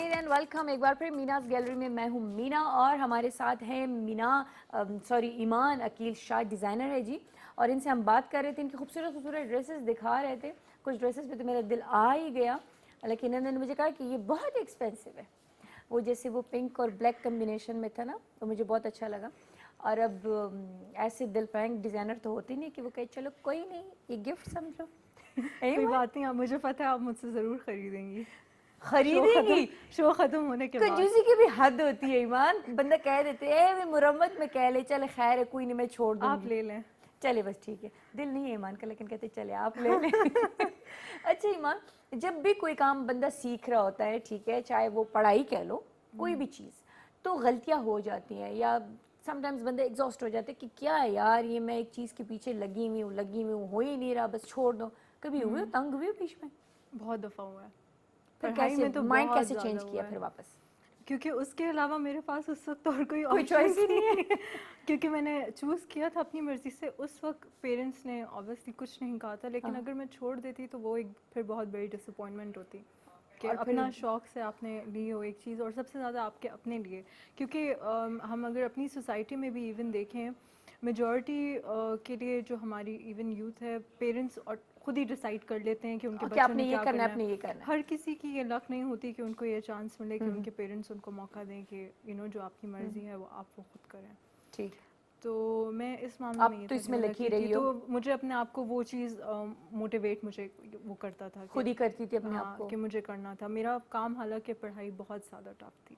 एंड वेलकम एक बार फिर मीनाज़ गैलरी में। मैं हूँ मीना और हमारे साथ हैं ईमान अकील शाह, डिज़ाइनर है जी, और इनसे हम बात कर रहे थे, इनकी खूबसूरत खूबसूरत ड्रेसेस दिखा रहे थे। कुछ ड्रेसेस पे तो मेरा दिल आ ही गया, लेकिन इन्होंने मुझे कहा कि ये बहुत एक्सपेंसिव है। वो जैसे वो पिंक और ब्लैक कम्बिनेशन में था ना, तो मुझे बहुत अच्छा लगा। और अब ऐसे दिल पैंग डिज़ाइनर तो होते नहीं कि वो कहे चलो कोई नहीं, ये गिफ्ट समझ लो। कोई बात नहीं, आप मुझे पता है आप मुझसे ज़रूर खरीदेंगी। खरीदेगी? शो खत्म होने के बाद। कंजूसी की भी हद होती है ईमान, बंदा कह देते हैं मैं मुरम्मत में कह ले, चल खैर है कोई नहीं मैं छोड़ आप दूंगी, ले लें। चले बस ठीक है। दिल नहीं है ईमान का, लेकिन कहते चले आप ले लें। अच्छा ईमान, जब भी कोई काम बंदा सीख रहा होता है, ठीक है, चाहे वो पढ़ाई कह लो, कोई भी चीज़, तो गलतियां हो जाती हैं या समटाइम्स बंदा एग्जॉस्ट हो जाता है कि क्या है यार, ये मैं एक चीज़ के पीछे लगी हुई हूँ, हो ही नहीं रहा, बस छोड़ दो। कभी हुए हो, तंग हुए हो बीच में? बहुत दफ़ा हुआ है। फिर पढ़ाई कैसे में तो माइंड बहुत कैसे ज़्यादा चेंज हुआ किया है, फिर वापस? क्योंकि उसके अलावा मेरे पास उस वक्त और कोई कोई ऑप्शन choice ही नहीं है। क्योंकि मैंने चूज़ किया था अपनी मर्ज़ी से। उस वक्त पेरेंट्स ने ऑब्वियसली कुछ नहीं कहा था, लेकिन अगर मैं छोड़ देती तो वो एक फिर बहुत बड़ी डिसअपॉइंटमेंट होती कि और फिर- अपना शौक़ से आपने ली हो एक चीज़, और सबसे ज़्यादा आपके अपने लिए। क्योंकि हम अगर अपनी सोसाइटी में भी इवन देखें, मेजॉरिटी के लिए जो हमारी इवन यूथ है, पेरेंट्स और खुद ही डिसाइड कर लेते हैं कि उनके कि बच्चों आपने ने ये क्या करना है, करना आपने है। ये करना है। हर किसी की ये लक नहीं होती कि उनको ये चांस मिले कि उनके पेरेंट्स उनको मौका दें कि जो आपकी मर्ज़ी है वो आप वो खुद करें। ठीक। तो मैं इस मामले आप में ये तो था कि इसमें मैं लकी लकी थी, रही हो। तो मुझे अपने आप को वो चीज़ मोटिवेट मुझे वो करता था कि खुद ही करती थी अपने आप हाँ, को। कि मुझे करना था। मेरा काम हालांकि पढ़ाई बहुत ज़्यादा टफ थी,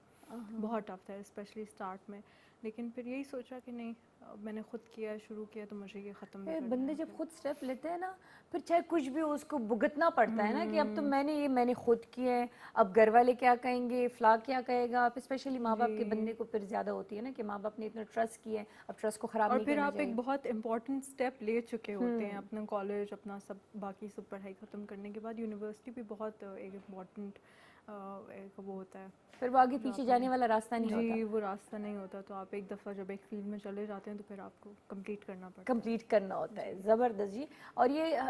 बहुत टफ था स्पेशली स्टार्ट में, लेकिन फिर यही सोचा कि नहीं, मैंने खुद किया, शुरू किया, तो मुझे ये ख़त्म भी करना बंदे है। जब खुद स्टेप लेते हैं ना, फिर चाहे कुछ भी हो उसको भुगतना पड़ता है ना कि अब तो मैंने खुद किया है, अब घर वाले क्या कहेंगे, फ्ला क्या कहेगा। आप स्पेशली माँ बाप के बंदे को फिर ज़्यादा होती है ना कि माँ बाप ने इतना ट्रस्ट किया है, अब ट्रस्ट को ख़राब और नहीं फिर करना आप चाहिए। एक बहुत इंपॉर्टेंट स्टेप ले चुके होते हैं, अपना कॉलेज, अपना सब बाकी सब पढ़ाई ख़त्म करने के बाद यूनिवर्सिटी भी बहुत एक इम्पॉर्टेंट एक वो होता है। फिर वो आगे पीछे जाने वाला रास्ता नहीं होता। जी, वो रास्ता नहीं होता, तो आप एक दफ़ा जब एक फील्ड में चले जाते हैं तो फिर आपको कंप्लीट करना पड़ता है। कंप्लीट करना होता है, ज़बरदस्त जी। और ये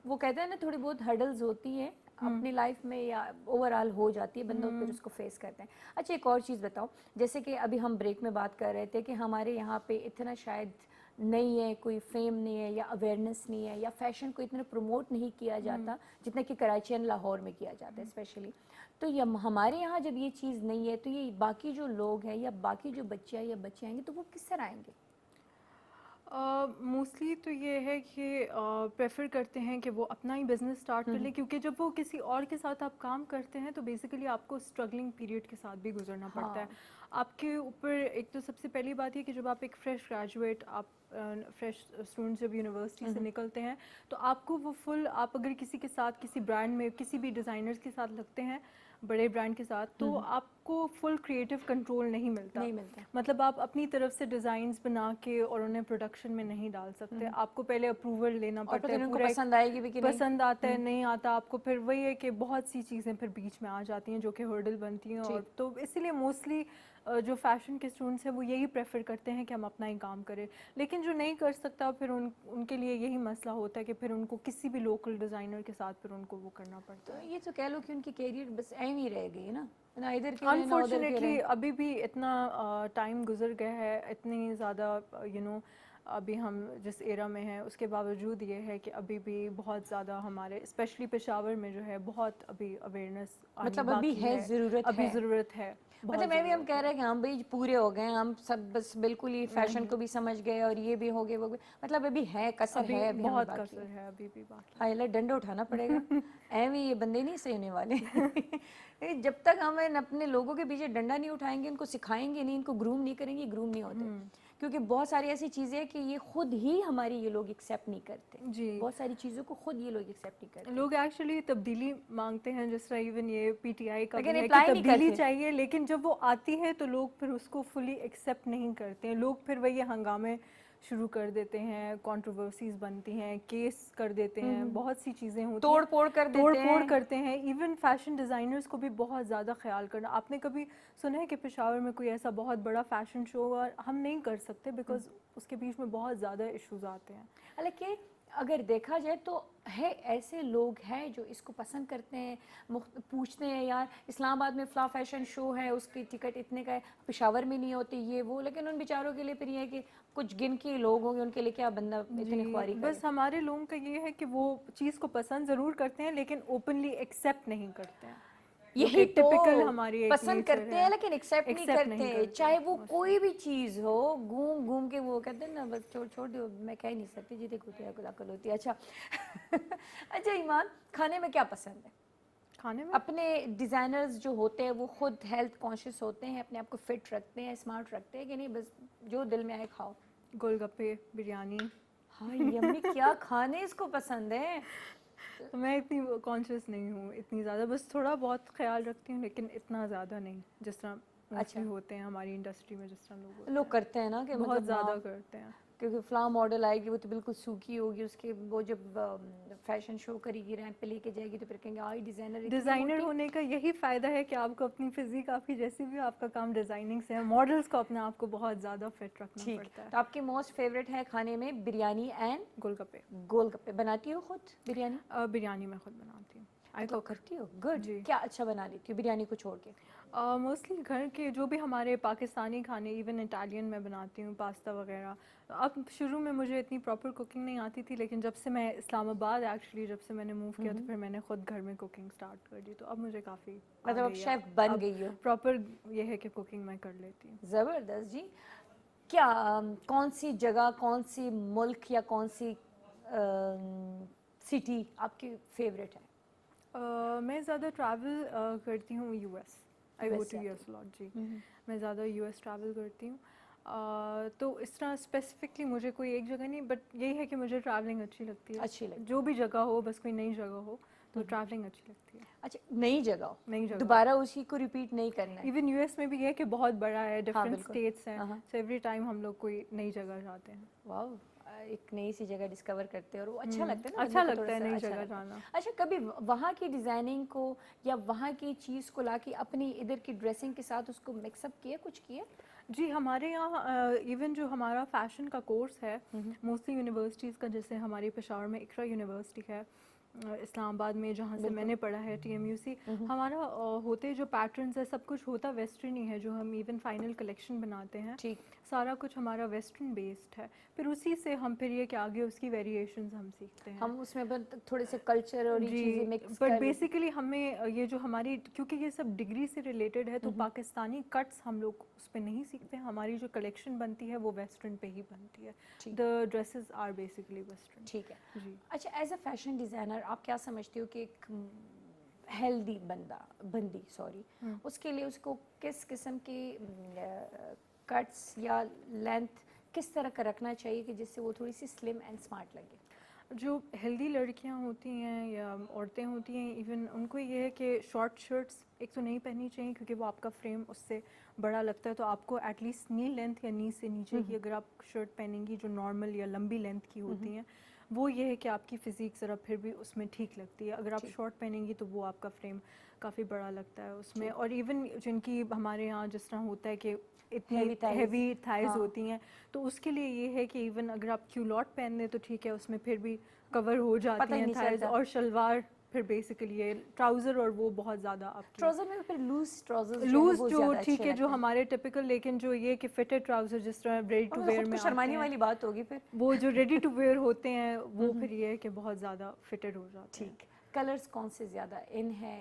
वो कहते हैं ना, थोड़ी बहुत हर्डल्स होती हैं अपनी लाइफ में या ओवरऑल हो जाती है, बंदा फिर उसको फेस करते हैं। अच्छा, एक और चीज़ बताओ, जैसे कि अभी हम ब्रेक में बात कर रहे थे कि हमारे यहाँ पे इतना शायद नहीं है, कोई फेम नहीं है या अवेयरनेस नहीं है या फैशन को इतना प्रमोट नहीं किया जाता जितना कि कराची एंड लाहौर में किया जाता है स्पेशली। तो ये हमारे यहाँ जब ये चीज़ नहीं है, तो ये बाकी जो लोग हैं या बाकी जो बच्चियाँ या बच्चे आएंगे तो वो किस तरह आएंगे? मोस्टली तो ये है कि प्रेफर करते हैं कि वो अपना ही बिज़नेस स्टार्ट कर ले, क्योंकि जब वो किसी और के साथ आप काम करते हैं तो बेसिकली आपको स्ट्रगलिंग पीरियड के साथ भी गुजरना पड़ता है। आपके ऊपर एक तो सबसे पहली बात ये कि जब आप एक फ्रेश ग्रेजुएट, आप फ्रेश स्टूडेंट जब यूनिवर्सिटी से निकलते हैं, तो आपको वो फुल, आप अगर किसी के साथ, किसी ब्रांड में, किसी भी डिज़ाइनर्स के साथ लगते हैं, बड़े ब्रांड के साथ, तो आपको फुल क्रिएटिव कंट्रोल नहीं मिलता। मतलब आप अपनी तरफ से डिज़ाइंस बना के और उन्हें प्रोडक्शन में नहीं डाल सकते, आपको पहले अप्रूवल लेना पड़ता है, उनको पसंद आएगी भी कि नहीं, पसंद आता है नहीं आता आपको, फिर वही है कि बहुत सी चीज़ें फिर बीच में आ जाती हैं जो कि हर्डल बनती हैं। और तो इसीलिए मोस्टली जो फैशन के स्टूडेंट्स हैं वो यही प्रेफर करते हैं कि हम अपना ही काम करें, लेकिन जो नहीं कर सकता फिर उनके लिए यही मसला होता है कि फिर उनको किसी भी लोकल डिज़ाइनर के साथ फिर उनको वो करना पड़ता है। तो ये तो कह लो कि उनकी कैरियर बस ऐम ही रह गई ना, ना इधर के अनफॉर्चुनेटली अभी भी इतना टाइम गुजर गया है, इतनी ज़्यादा अभी हम जिस एरा में हैं उसके बावजूद ये है कि अभी भी बहुत ज़्यादा हमारे स्पेशली पेशावर में जो है बहुत अभी अवेयरनेस मतलब अभी है, ज़रूरत अभी ज़रूरत है। मतलब मैं भी हम कह रहे हैं कि हम भाई पूरे हो गए, हम सब बस बिल्कुल ही फैशन को भी समझ गए और ये भी हो गए वो भी, मतलब अभी है कसर है, अभी बहुत कसर है अभी भी बाकी। हाईलाइट डंडा उठाना पड़ेगा ऐਵੇਂ ये बंदे नहीं सही होने वाले जब तक हम अपने लोगों के पीछे डंडा नहीं उठाएंगे, इनको सिखाएंगे नहीं, इनको ग्रूम नहीं करेंगे, ग्रूम नहीं होते, क्योंकि बहुत सारी ऐसी चीज़ें हैं कि ये खुद ही हमारी ये लोग एक्सेप्ट नहीं करते जी, बहुत सारी चीज़ों को खुद ये लोग एक्सेप्ट नहीं करते। लोग एक्चुअली तब्दीली मांगते हैं, जिस तरह इवन ये पीटीआई का भी लेकिन है कि apply नहीं तब्दीली करते। चाहिए, लेकिन जब वो आती है तो लोग फिर उसको फुली एक्सेप्ट नहीं करते हैं, लोग फिर वही हंगामे शुरू कर देते हैं, कंट्रोवर्सीज बनती हैं, केस कर देते हैं, बहुत सी चीज़ें होती हैं, तोड़ फोड़ करते हैं। इवन फैशन डिज़ाइनर्स को भी बहुत ज़्यादा ख्याल करना। आपने कभी सुना है कि पेशावर में कोई ऐसा बहुत बड़ा फैशन शो और हम नहीं कर सकते बिकॉज उसके बीच में बहुत ज़्यादा इश्यूज आते हैं। हालांकि अगर देखा जाए तो है ऐसे लोग हैं जो इसको पसंद करते हैं, पूछते हैं यार इस्लामाबाद में फ्ला फैशन शो है, उसकी टिकट इतने का है, पेशावर में नहीं होती ये वो, लेकिन उन बेचारों के लिए फिर ये है कि कुछ गिन के लोग होंगे, उनके लिए क्या बंदा इतनी ख्वारी करे। बस हमारे लोगों का ये है कि वो चीज़ को पसंद ज़रूर करते हैं लेकिन ओपनली एक्सेप्ट नहीं करते हैं। यही तो टिपिकल हमारी एक पसंद nature करते है। हैं लेकिन एक्सेप्ट नहीं Accept करते, चाहे वो कोई भी चीज़ हो, घूम घूम के वो कहते हैं ना बस छोड़ छोड़ दो, मैं कह नहीं सकती जितनी कुछ अकल होती है। अच्छा अच्छा ईमान, खाने में क्या पसंद है? खाने में अपने डिज़ाइनर्स जो होते हैं वो खुद हेल्थ कॉन्शियस होते हैं, अपने आप को फिट रखते हैं, स्मार्ट रखते हैं कि नहीं बस जो दिल में आए खाओ? गोलगप्पे, बिरयानी। हाँ यम्मी, क्या खाने इसको पसंद है? तो मैं इतनी कॉन्शियस नहीं हूँ इतनी ज़्यादा, बस थोड़ा बहुत ख्याल रखती हूँ लेकिन इतना ज़्यादा नहीं, जिस तरह मोस्टली होते हैं हमारी इंडस्ट्री में, जिस तरह लोग करते हैं ना कि बहुत मतलब ज़्यादा करते हैं। क्योंकि फ्ला मॉडल आएगी वो तो बिल्कुल सूखी होगी, उसके वो जब फैशन शो करेगी, रैंप पे लेके जाएगी तो फिर कहेंगे आई डिज़ाइनर होने का यही फ़ायदा है कि आपको अपनी फिजिक, आपकी जैसी भी आपका काम डिज़ाइनिंग से है, मॉडल्स को अपने आप को बहुत ज़्यादा फिट रखना पड़ता है। तो आपकी मोस्ट फेवरेट है खाने में बिरयानी एंड गोलगप्पे। गोलगप्पे बनाती हो खुद बिरयानी? बिरयानी मैं खुद बनाती हूँ। तो करती हो? गुड। क्या अच्छा बना लेती हो बिरयानी को छोड़ के? मोस्टली घर के जो भी हमारे पाकिस्तानी खाने, इवन इटालियन मैं बनाती हूँ, पास्ता वगैरह। अब शुरू में मुझे इतनी प्रॉपर कुकिंग नहीं आती थी, लेकिन जब से मैं इस्लामाबाद एक्चुअली जब से मैंने मूव किया तो फिर मैंने खुद घर में कुकिंग स्टार्ट कर दी, तो अब मुझे काफ़ी मतलब अब शेफ बन गई हो? प्रॉपर ये है कि कुकिंग मैं कर लेती हूँ। ज़बरदस्त जी। क्या कौन सी जगह, कौन सी मुल्क या कौन सी सिटी आपकी फेवरेट है? मैं ज़्यादा ट्रैवल करती हूँ US. I go to US lot जी। मैं ज़्यादा यूएस ट्रैवल करती हूँ। तो इस तरह स्पेसिफिकली मुझे कोई एक जगह नहीं, बट यही है कि मुझे ट्रैवलिंग अच्छी लगती है। जो भी जगह हो, बस कोई नई जगह हो तो ट्रैवलिंग अच्छी लगती है। अच्छा, नई जगह हो, नई जगह दोबारा उसी को रिपीट नहीं करना है। इवन यूएस में भी ये है कि बहुत बड़ा है, डिफरेंट बिल्कुल। स्टेट्स हैं, सो एवरी टाइम हम लोग कोई नई जगह जाते हैं। वाह, एक नई सी जगह डिस्कवर करते हैं और वो अच्छा लगता है ना, अच्छा बंदे को लगता है थोड़ा सा नई अच्छा जगह लगता है। जाना। अच्छा, कभी वहाँ की डिज़ाइनिंग को या वहाँ की चीज़ को लाके अपनी इधर की ड्रेसिंग के साथ उसको मिक्सअप किया, कुछ किया? जी, हमारे यहाँ इवन जो हमारा फैशन का कोर्स है मोस्टली यूनिवर्सिटीज़ का, जैसे हमारी पेशावर में इकरा यूनिवर्सिटी है, इस्लामाबाद में जहाँ से मैंने पढ़ा है TMUC, हमारा होते जो पैटर्न्स है सब कुछ होता वेस्टर्न ही है, जो हम इवन फाइनल कलेक्शन बनाते हैं ठीक, सारा कुछ हमारा वेस्टर्न बेस्ड है। फिर उसी से हम फिर ये कि आगे उसकी वेरिएशंस हम सीखते हैं, हम उसमें थोड़े से कल्चर और ये चीज़ें मिक्स बट बेसिकली हमें ये जो हमारी, क्योंकि ये सब डिग्री से रिलेटेड है तो पाकिस्तानी कट्स हम लोग उस पर नहीं सीखते हैं, हमारी जो कलेक्शन बनती है वो वेस्टर्न पे ही बनती है। The dresses are basically western. ठीक है जी। अच्छा, एज अ फैशन डिज़ाइनर आप क्या समझते हो कि एक हेल्दी बंदी उसके लिए उसको किस किस्म की कट्स या लेंथ किस तरह का रखना चाहिए कि जिससे वो थोड़ी सी स्लिम एंड स्मार्ट लगे? جو ہیلدی لڑکیاں ہوتی ہیں یا عورتیں ہوتی ہیں ایون ان کو یہ ہے کہ شارٹ شرٹس ایک تو نہیں پہننی چاہیے کیونکہ وہ آپ کا فریم اس سے بڑا لگتا ہے. تو آپ کو ایٹ لیسٹ نی لینتھ یا نی سے نیچے کی اگر آپ شرٹ پہنیں گی جو نارمل یا لمبی لینتھ کی ہوتی ہیں, وہ یہ ہے کہ آپ کی فزیک ذرا پھر بھی اس میں ٹھیک لگتی ہے. اگر آپ شارٹ پہنیں گی تو وہ آپ کا فریم کافی بڑا لگتا ہے اس میں. اور ایون جن کی ہمارے یہاں جس طرح ہوتا ہے کہ اتنی ہیوی تھائز ہوتی ہیں, تو اس کے لیے یہ ہے کہ ایون اگر آپ کیولوٹ پہن لیں تو ٹھیک ہے, اس میں پھر بھی کور ہو جاتی ہیں تھائز. اور شلوار پھر بیسیکلی یہ ٹراؤزر اور وہ بہت زیادہ آپ کی ٹراؤزر میں پھر لوز جو ٹھیک ہے جو ہمارے ٹپیکل, لیکن جو یہ کہ فٹڈ ٹراؤزر جس طرح ریڈی ٹو ویئر میں شرمانے والی بات ہوگی پھر وہ جو ریڈی ٹو ویئر ہوتے ہیں وہ پھر یہ ہے کہ بہت زیادہ فٹڈ ہو جاتے ہیں. ٹھیک. کلرز کون سے زیادہ ان ہے,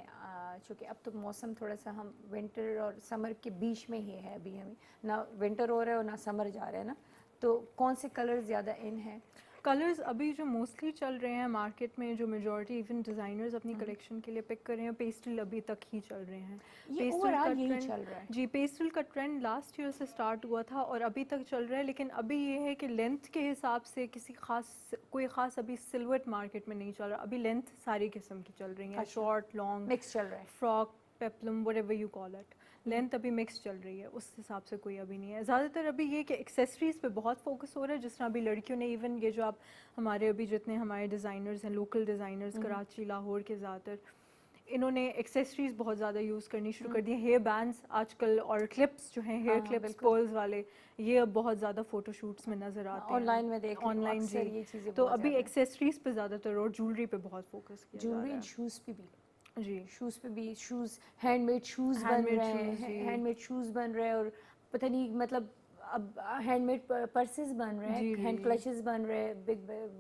چونکہ اب تو موسم تھوڑا سا ہم ونٹر اور سمر کے بیچ میں ہی ہے, ابھی ہمیں نہ ونٹر ہو رہا ہے اور نہ سمر جا رہا ہے نا, تو کون سے کلر زیادہ ان ہیں؟ کلرز ابھی جو موسٹلی چل رہے ہیں مارکیٹ میں, جو میجورٹی ایون ڈیزائنرز اپنی کلیکشن کے لیے پک کر رہے ہیں, پیسٹل ابھی تک ہی چل رہے ہیں. پیسٹل کا ٹرینڈ جی پیسٹل کا ٹرینڈ لاسٹ ایئر سے اسٹارٹ ہوا تھا اور ابھی تک چل رہا ہے. لیکن ابھی یہ ہے کہ لینتھ کے حساب سے کوئی خاص ابھی سلوٹ مارکیٹ میں نہیں چل رہا. ابھی لینتھ ساری قسم کی چل رہی ہیں, شارٹ, لانگ, مکس چل رہا ہے, frock, peplum, what ever you call it. Length ابھی مکس چل رہی ہے, اس حساب سے کوئی ابھی نہیں ہے. زیادہ تر ابھی یہ کہ ایکسیسریز پہ بہت فوکس ہو رہا ہے, جس طرح ابھی لڑکیوں نے ایون یہ جو آپ ہمارے ابھی جتنے ہمارے ڈیزائنرز ہیں لوکل ڈیزائنرز کراچی, لاہور کے, زیادہ تر انہوں نے ایکسیسریز بہت زیادہ یوز کرنی شروع کر دی ہیں. ہیئر بینڈس آج کل اور کلپس جو ہیں ہیئر کلپس پرلز والے, یہ اب بہت زیادہ فوٹو شوٹس میں نظر آتے ہیں آن لائن میں دیکھ آن لائن. جی تو ابھی ایکسیسریز پہ زیادہ تر اور جیولری پہ بہت فوکس کیا جا رہا ہے. جیولری, شوز پہ بھی, جی شوز پہ بھی, شوز ہینڈ میڈ شوز بن رہے ہیں, ہینڈ میڈ شوز بن رہے ہیں, اور پتہ نہیں مطلب اب ہینڈ میڈ پرسز بن رہے ہیں, ہینڈ کلچز بن رہے ہیں,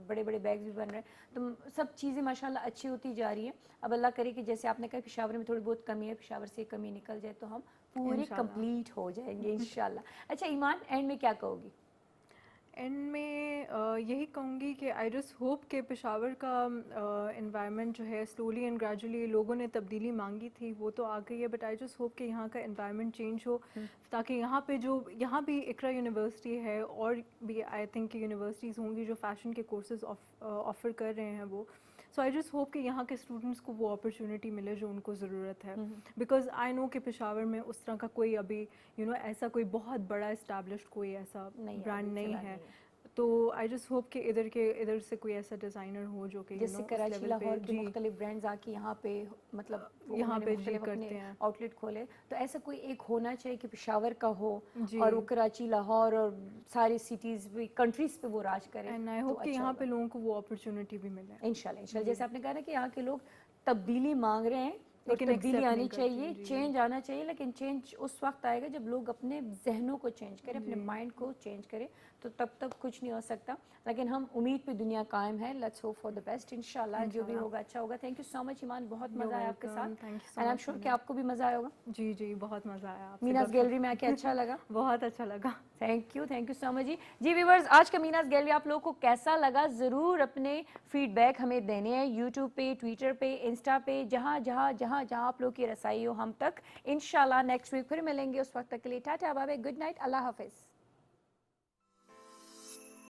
بڑے بڑے بیگز بھی بن رہے ہیں. تو سب چیزیں ماشاءاللہ اچھی ہوتی جا رہی ہیں. اب اللہ کرے کہ جیسے آپ نے کہا پشاور میں تھوڑی بہت کمی ہے, پشاور سے کمی نکل جائے تو ہم پورے کمپلیٹ ہو جائیں گے انشاءاللہ. اچھا ایمان, اینڈ میں کیا کہو گی؟ اینڈ میں یہی کہوں گی کہ آئی جسٹ ہوپ کہ پشاور کا انوائرمنٹ جو ہے سلولی اینڈ گریجولی لوگوں نے تبدیلی مانگی تھی وہ تو آ گئی ہے, بٹ آئی جسٹ ہوپ کہ یہاں کا انوائرمنٹ چینج ہو تاکہ یہاں پہ جو یہاں بھی اقرا یونیورسٹی ہے اور بھی آئی تھنک کہ یونیورسٹیز ہوں گی جو فیشن کے کورسز آفر کر رہے ہیں وہ. سو آئی جسٹ ہوپ کہ یہاں کے اسٹوڈنٹس کو وہ اپرچونیٹی ملے جو ان کو ضرورت ہے, بیکاز آئی نو کہ پشاور میں اس طرح کا کوئی ابھی ایسا کوئی بہت بڑا اسٹیبلشڈ کوئی ایسا برانڈ نہیں ہے. تو آئی جسٹ ہوپ کہ ادھر سے کوئی ایسا ڈیزائنر ہو جو کہ جس سے کراچی لاہور کے مختلف برانڈز آ کے یہاں پہ مطلب یہاں پہ اپنے آؤٹ لیٹ کھولے. تو ایسا کوئی ایک ہونا چاہیے کہ پشاور کا ہو اور وہ کراچی, لاہور اور ساری سٹیز بھی, کنٹریز پہ وہ راج کرے. اینڈ آئی ہوپ کہ یہاں پہ لوگوں کو وہ اپرچونیٹی بھی ملے انشاءاللہ. جیسے آپ نے کہا نا کہ یہاں کے لوگ تبدیلی مانگ رہے ہیں, لیکن تبدیلی آنی چاہیے, چینج آنا چاہیے, لیکن چینج اس وقت آئے گا جب لوگ اپنے ذہنوں کو چینج کریں, اپنے مائنڈ کو چینج کریں, تو تب تک کچھ نہیں ہو سکتا. لیکن ہم امید پہ دنیا قائم ہے. Let's hope for the best انشاءاللہ, جو بھی ہوگا اچھا ہوگا. تھینک یو سو مچ ایمان, بہت مزہ آیا آپ کے ساتھ, اینڈ آئی ایم شیور کہ آپ کو بھی مزہ آیا ہوگا. جی بہت مزہ آیا. میناز گیلری میں آ کے اچھا لگا, بہت اچھا لگا. Thank you so much. جی ویورز, آج کا میناز گیلری آپ لوگوں کو کیسا لگا ضرور اپنے فیڈ بیک ہمیں دینے ہیں, یوٹیوب پہ, ٹویٹر پہ, انسٹا پہ, جہاں آپ لوگ کی رسائی ہو ہم تک. انشاءاللہ نیکسٹ ویک پھر ملیں گے. اس وقت تک کے لیے ta-ta bye bye, good night, اللہ حافظ.